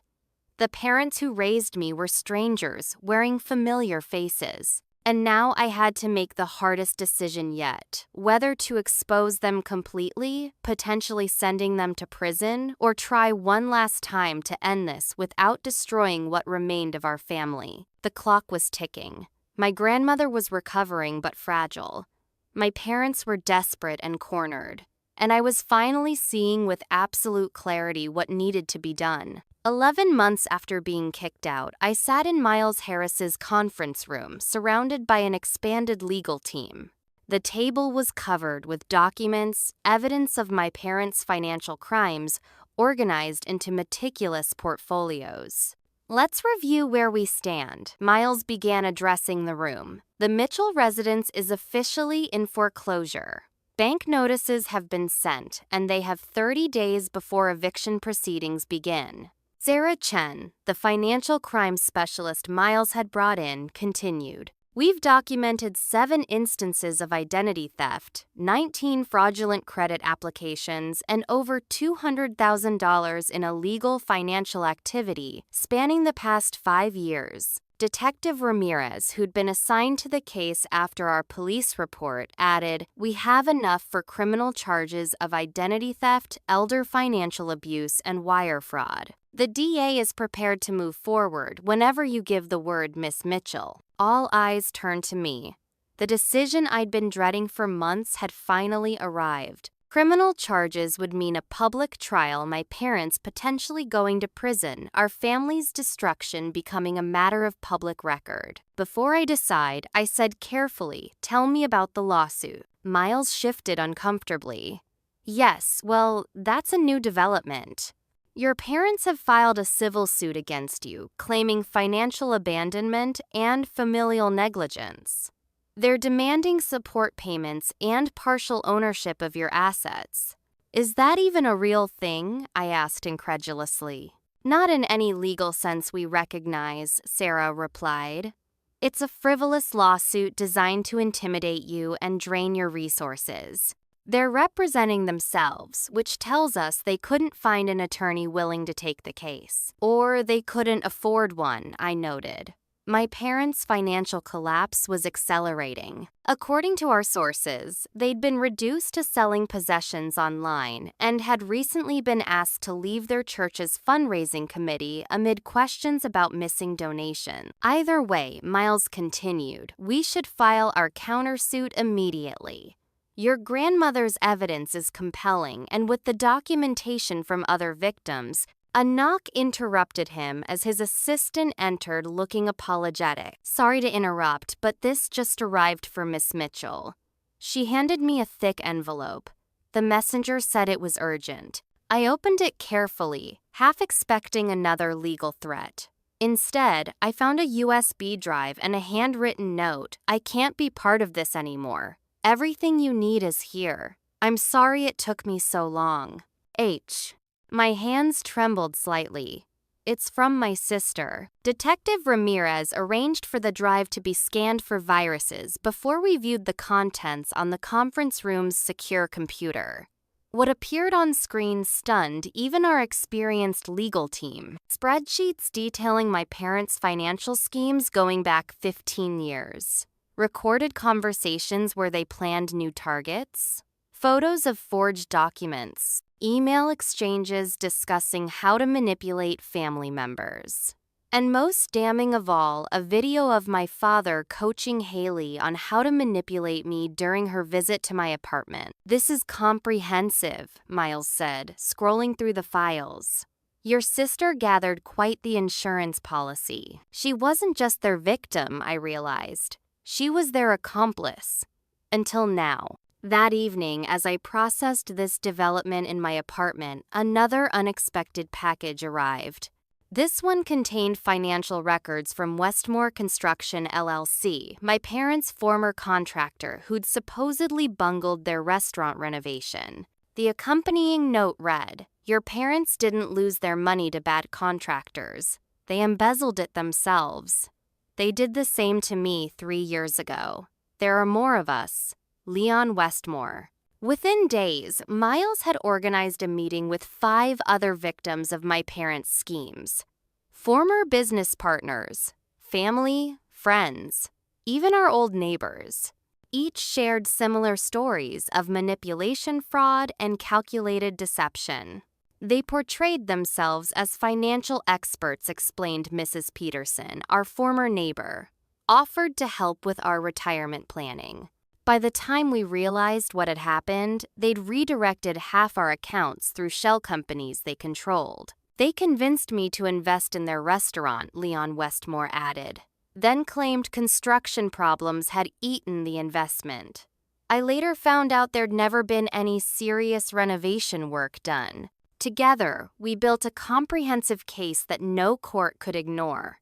The parents who raised me were strangers, wearing familiar faces. And now I had to make the hardest decision yet, whether to expose them completely, potentially sending them to prison, or try one last time to end this without destroying what remained of our family. The clock was ticking. My grandmother was recovering but fragile. My parents were desperate and cornered. And I was finally seeing with absolute clarity what needed to be done. 11 months after being kicked out, I sat in Miles Harris's conference room, surrounded by an expanded legal team. The table was covered with documents, evidence of my parents' financial crimes, organized into meticulous portfolios. Let's review where we stand. Miles began addressing the room. The Mitchell residence is officially in foreclosure. Bank notices have been sent, and they have 30 days before eviction proceedings begin. Sarah Chen, the financial crimes specialist Miles had brought in, continued. We've documented 7 instances of identity theft, 19 fraudulent credit applications, and over $200,000 in illegal financial activity spanning the past 5 years. Detective Ramirez, who'd been assigned to the case after our police report, added, "We have enough for criminal charges of identity theft, elder financial abuse, and wire fraud. The DA is prepared to move forward whenever you give the word, Miss Mitchell." All eyes turned to me. The decision I'd been dreading for months had finally arrived. Criminal charges would mean a public trial, my parents potentially going to prison, our family's destruction becoming a matter of public record. Before I decide, I said carefully, "Tell me about the lawsuit." Miles shifted uncomfortably. "Yes, well, that's a new development. Your parents have filed a civil suit against you, claiming financial abandonment and familial negligence. They're demanding support payments and partial ownership of your assets. Is that even a real thing?" I asked incredulously. "Not in any legal sense we recognize," Sarah replied. "It's a frivolous lawsuit designed to intimidate you and drain your resources. They're representing themselves, which tells us they couldn't find an attorney willing to take the case. Or they couldn't afford one," I noted. My parents' financial collapse was accelerating. According to our sources, they'd been reduced to selling possessions online and had recently been asked to leave their church's fundraising committee amid questions about missing donations. "Either way," Miles continued, "we should file our countersuit immediately. Your grandmother's evidence is compelling, and with the documentation from other victims." A knock interrupted him as his assistant entered looking apologetic. "Sorry to interrupt, but this just arrived for Miss Mitchell." She handed me a thick envelope. The messenger said it was urgent. I opened it carefully, half expecting another legal threat. Instead, I found a USB drive and a handwritten note. "I can't be part of this anymore. Everything you need is here. I'm sorry it took me so long. H." My hands trembled slightly. "It's from my sister." Detective Ramirez arranged for the drive to be scanned for viruses before we viewed the contents on the conference room's secure computer. What appeared on screen stunned even our experienced legal team. Spreadsheets detailing my parents' financial schemes going back 15 years. Recorded conversations where they planned new targets. Photos of forged documents. Email exchanges discussing how to manipulate family members. And most damning of all, a video of my father coaching Haley on how to manipulate me during her visit to my apartment. "This is comprehensive," Miles said, scrolling through the files. "Your sister gathered quite the insurance policy." She wasn't just their victim, I realized. She was their accomplice. Until now. That evening, as I processed this development in my apartment, another unexpected package arrived. This one contained financial records from Westmore Construction LLC, my parents' former contractor who'd supposedly bungled their restaurant renovation. The accompanying note read, "Your parents didn't lose their money to bad contractors. They embezzled it themselves. They did the same to me 3 years ago. There are more of us. Leon Westmore." Within days, Miles had organized a meeting with 5 other victims of my parents' schemes. Former business partners, family, friends, even our old neighbors. Each shared similar stories of manipulation, fraud, and calculated deception. They portrayed themselves as financial experts, explained Mrs. Peterson, our former neighbor, offered to help with our retirement planning. By the time we realized what had happened, they'd redirected half our accounts through shell companies they controlled. They convinced me to invest in their restaurant, Leon Westmore added, then claimed construction problems had eaten the investment. I later found out there'd never been any serious renovation work done. Together, we built a comprehensive case that no court could ignore.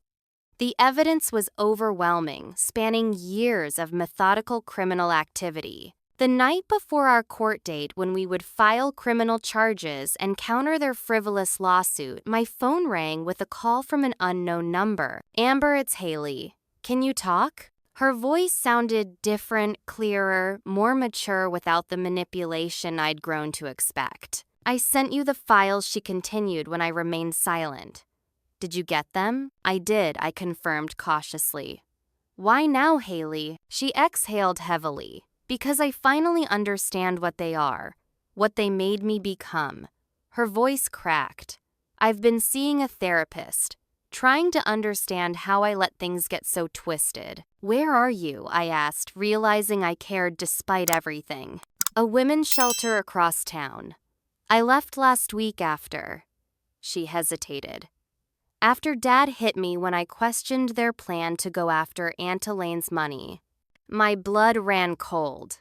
The evidence was overwhelming, spanning years of methodical criminal activity. The night before our court date, when we would file criminal charges and counter their frivolous lawsuit, my phone rang with a call from an unknown number. "Amber, it's Haley. Can you talk?" Her voice sounded different, clearer, more mature without the manipulation I'd grown to expect. "I sent you the files," she continued when I remained silent. "Did you get them?" "I did," I confirmed cautiously. "Why now, Haley?" She exhaled heavily. "Because I finally understand what they are, what they made me become." Her voice cracked. "I've been seeing a therapist, trying to understand how I let things get so twisted." "Where are you?" I asked, realizing I cared despite everything. "A women's shelter across town. I left last week after." She hesitated. "After Dad hit me when I questioned their plan to go after Aunt Elaine's money." My blood ran cold.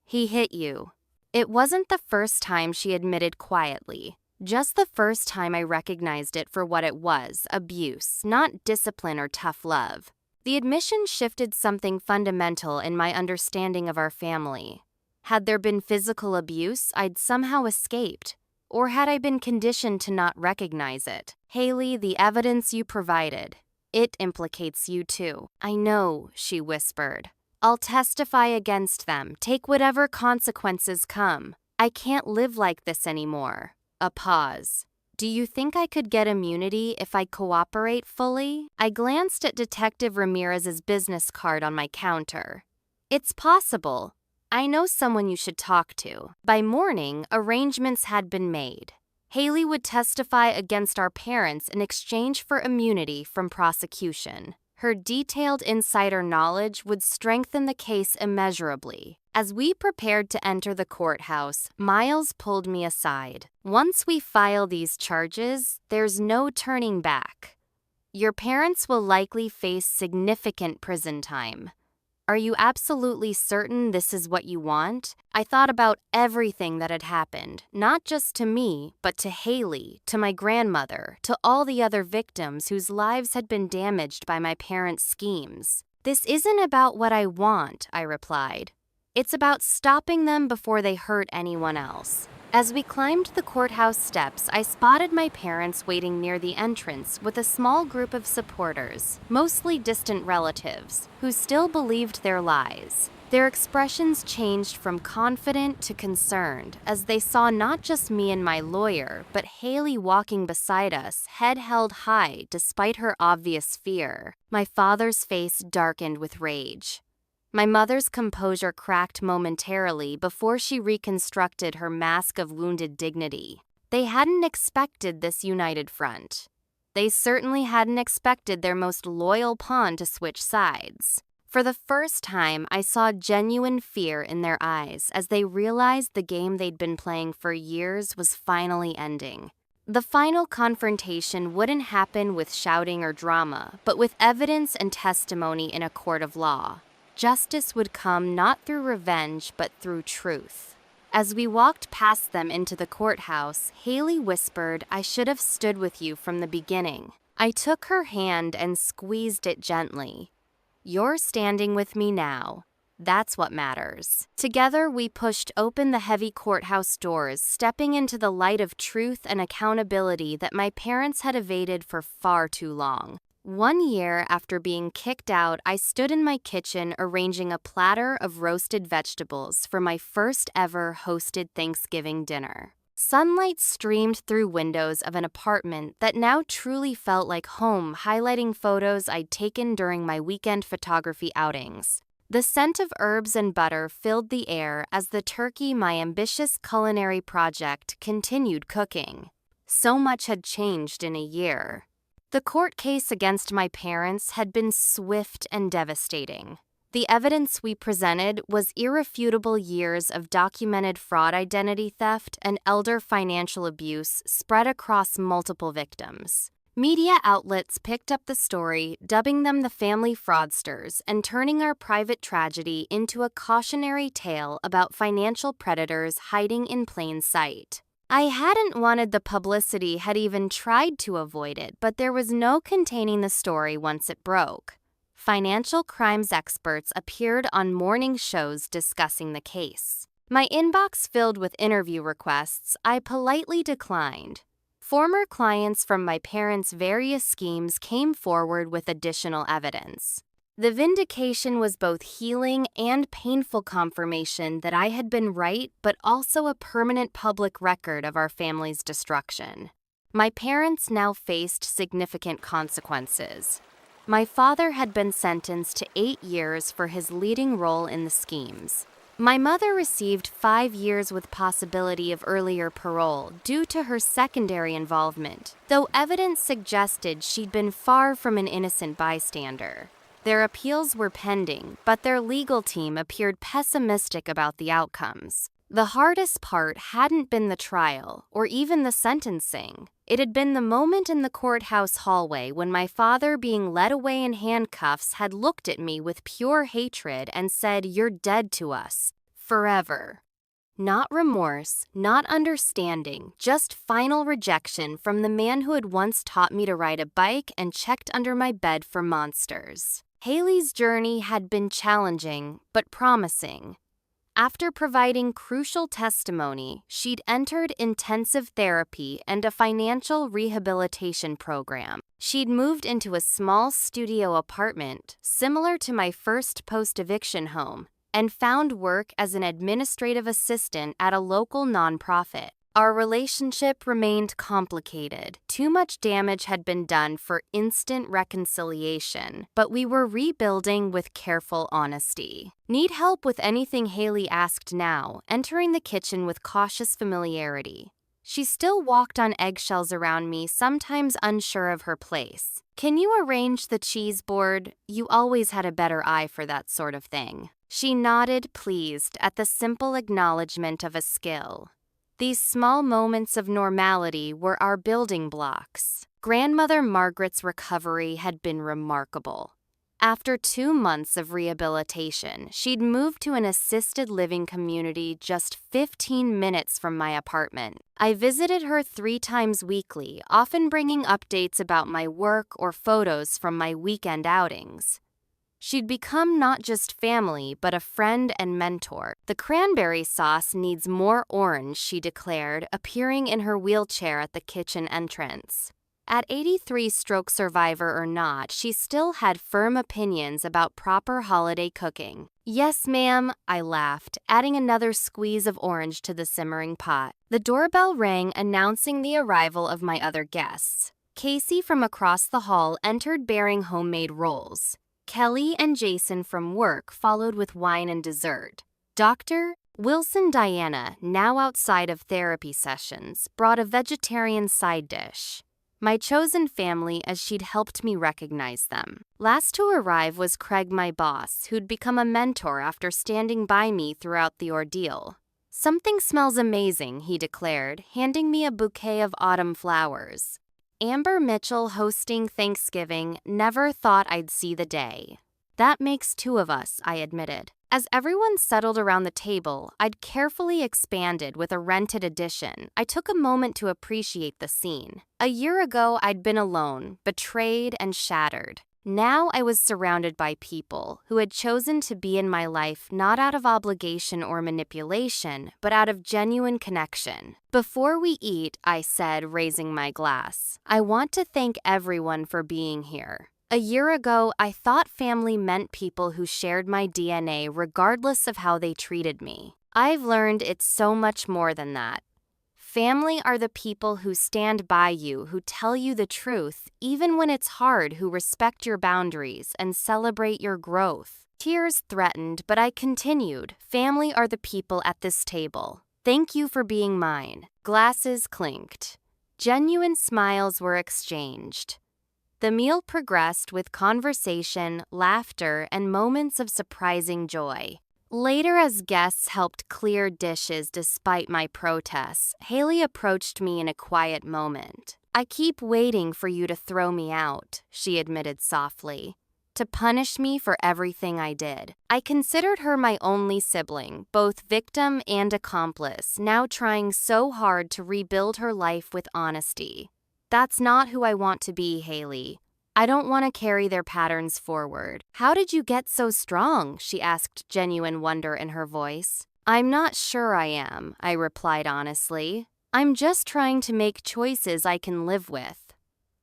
"He hit you." It wasn't the first time, she admitted quietly. Just the first time I recognized it for what it was, abuse, not discipline or tough love. The admission shifted something fundamental in my understanding of our family. Had there been physical abuse, I'd somehow escaped. Or had I been conditioned to not recognize it? "Haley, the evidence you provided, it implicates you too." "I know," she whispered. "I'll testify against them, take whatever consequences come. I can't live like this anymore." A pause. "Do you think I could get immunity if I cooperate fully?" I glanced at Detective Ramirez's business card on my counter. "It's possible. I know someone you should talk to." By morning, arrangements had been made. Haley would testify against our parents in exchange for immunity from prosecution. Her detailed insider knowledge would strengthen the case immeasurably. As we prepared to enter the courthouse, Miles pulled me aside. "Once we file these charges, there's no turning back. Your parents will likely face significant prison time. Are you absolutely certain this is what you want?" I thought about everything that had happened, not just to me, but to Haley, to my grandmother, to all the other victims whose lives had been damaged by my parents' schemes. "This isn't about what I want," I replied. "It's about stopping them before they hurt anyone else." As we climbed the courthouse steps, I spotted my parents waiting near the entrance with a small group of supporters, mostly distant relatives, who still believed their lies. Their expressions changed from confident to concerned as they saw not just me and my lawyer, but Haley walking beside us, head held high despite her obvious fear. My father's face darkened with rage. My mother's composure cracked momentarily before she reconstructed her mask of wounded dignity. They hadn't expected this united front. They certainly hadn't expected their most loyal pawn to switch sides. For the first time, I saw genuine fear in their eyes as they realized the game they'd been playing for years was finally ending. The final confrontation wouldn't happen with shouting or drama, but with evidence and testimony in a court of law. Justice would come not through revenge, but through truth. As we walked past them into the courthouse, Haley whispered, "I should have stood with you from the beginning." I took her hand and squeezed it gently. "You're standing with me now. That's what matters." Together, we pushed open the heavy courthouse doors, stepping into the light of truth and accountability that my parents had evaded for far too long. 1 year after being kicked out, I stood in my kitchen arranging a platter of roasted vegetables for my first ever hosted Thanksgiving dinner. Sunlight streamed through windows of an apartment that now truly felt like home, highlighting photos I'd taken during my weekend photography outings. The scent of herbs and butter filled the air as the turkey, my ambitious culinary project, continued cooking. So much had changed in a year. The court case against my parents had been swift and devastating. The evidence we presented was irrefutable years of documented fraud, identity theft, and elder financial abuse spread across multiple victims. Media outlets picked up the story, dubbing them the family fraudsters and turning our private tragedy into a cautionary tale about financial predators hiding in plain sight. I hadn't wanted the publicity, had even tried to avoid it, but there was no containing the story once it broke. Financial crimes experts appeared on morning shows discussing the case. My inbox filled with interview requests I politely declined. Former clients from my parents' various schemes came forward with additional evidence. The vindication was both healing and painful confirmation that I had been right, but also a permanent public record of our family's destruction. My parents now faced significant consequences. My father had been sentenced to 8 years for his leading role in the schemes. My mother received 5 years with possibility of earlier parole due to her secondary involvement, though evidence suggested she'd been far from an innocent bystander. Their appeals were pending, but their legal team appeared pessimistic about the outcomes. The hardest part hadn't been the trial, or even the sentencing. It had been the moment in the courthouse hallway when my father, being led away in handcuffs, had looked at me with pure hatred and said, "You're dead to us. Forever." Not remorse, not understanding, just final rejection from the man who had once taught me to ride a bike and checked under my bed for monsters. Haley's journey had been challenging, but promising. After providing crucial testimony, she'd entered intensive therapy and a financial rehabilitation program. She'd moved into a small studio apartment, similar to my first post-eviction home, and found work as an administrative assistant at a local nonprofit. Our relationship remained complicated. Too much damage had been done for instant reconciliation, but we were rebuilding with careful honesty. "Need help with anything?" Haley asked now, entering the kitchen with cautious familiarity. She still walked on eggshells around me, sometimes unsure of her place. "Can you arrange the cheese board? You always had a better eye for that sort of thing." She nodded, pleased at the simple acknowledgement of a skill. These small moments of normality were our building blocks. Grandmother Margaret's recovery had been remarkable. After 2 months of rehabilitation, she'd moved to an assisted living community just 15 minutes from my apartment. I visited her 3 times weekly, often bringing updates about my work or photos from my weekend outings. She'd become not just family, but a friend and mentor. "The cranberry sauce needs more orange," she declared, appearing in her wheelchair at the kitchen entrance. At 83, stroke survivor or not, she still had firm opinions about proper holiday cooking. "Yes, ma'am," I laughed, adding another squeeze of orange to the simmering pot. The doorbell rang, announcing the arrival of my other guests. Casey from across the hall entered bearing homemade rolls. Kelly and Jason from work followed with wine and dessert. Dr. Wilson Diana, now outside of therapy sessions, brought a vegetarian side dish. My chosen family, as she'd helped me recognize them. Last to arrive was Craig, my boss, who'd become a mentor after standing by me throughout the ordeal. "Something smells amazing," he declared, handing me a bouquet of autumn flowers. Amber Mitchell hosting Thanksgiving, never thought I'd see the day. "That makes 2 of us," I admitted. As everyone settled around the table, I'd carefully expanded with a rented addition. I took a moment to appreciate the scene. A year ago, I'd been alone, betrayed and shattered. Now I was surrounded by people who had chosen to be in my life not out of obligation or manipulation, but out of genuine connection. "Before we eat," I said, raising my glass, "I want to thank everyone for being here. A year ago, I thought family meant people who shared my DNA regardless of how they treated me. I've learned it's so much more than that. Family are the people who stand by you, who tell you the truth, even when it's hard, who respect your boundaries and celebrate your growth." Tears threatened, but I continued. "Family are the people at this table. Thank you for being mine." Glasses clinked. Genuine smiles were exchanged. The meal progressed with conversation, laughter, and moments of surprising joy. Later, as guests helped clear dishes despite my protests, Haley approached me in a quiet moment. "I keep waiting for you to throw me out," she admitted softly. to punish me for everything I did. I considered her my only sibling, both victim and accomplice, now trying so hard to rebuild her life with honesty. That's not who I want to be, Haley. I don't want to carry their patterns forward. How did you get so strong? She asked, genuine wonder in her voice. I'm not sure I am, I replied honestly. I'm just trying to make choices I can live with.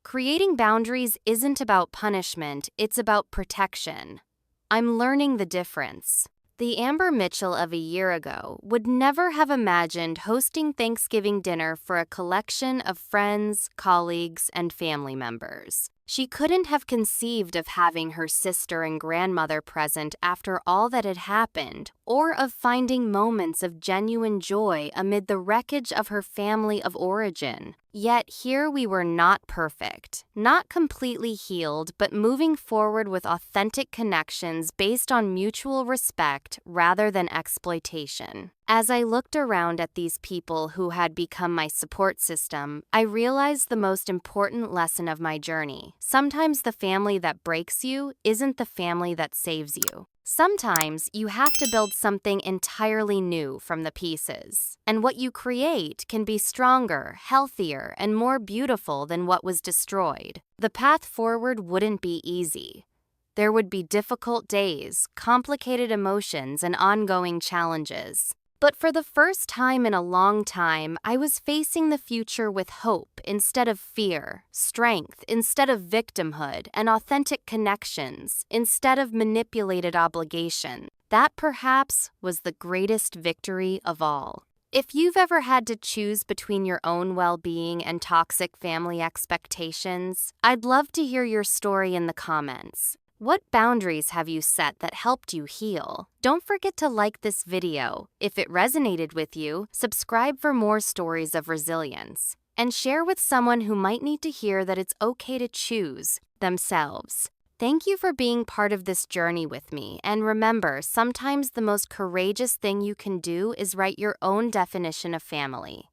Creating boundaries isn't about punishment, it's about protection. I'm learning the difference. The Amber Mitchell of a year ago would never have imagined hosting Thanksgiving dinner for a collection of friends, colleagues, and family members. She couldn't have conceived of having her sister and grandmother present after all that had happened, or of finding moments of genuine joy amid the wreckage of her family of origin. Yet here we were, not perfect, not completely healed, but moving forward with authentic connections based on mutual respect rather than exploitation. As I looked around at these people who had become my support system, I realized the most important lesson of my journey. Sometimes the family that breaks you isn't the family that saves you. Sometimes you have to build something entirely new from the pieces. And what you create can be stronger, healthier, and more beautiful than what was destroyed. The path forward wouldn't be easy. There would be difficult days, complicated emotions, and ongoing challenges. But for the first time in a long time, I was facing the future with hope instead of fear, strength instead of victimhood, and authentic connections instead of manipulated obligation. That perhaps was the greatest victory of all. If you've ever had to choose between your own well-being and toxic family expectations, I'd love to hear your story in the comments. What boundaries have you set that helped you heal? Don't forget to like this video. If it resonated with you, subscribe for more stories of resilience. And share with someone who might need to hear that it's okay to choose themselves. Thank you for being part of this journey with me. And remember, sometimes the most courageous thing you can do is write your own definition of family.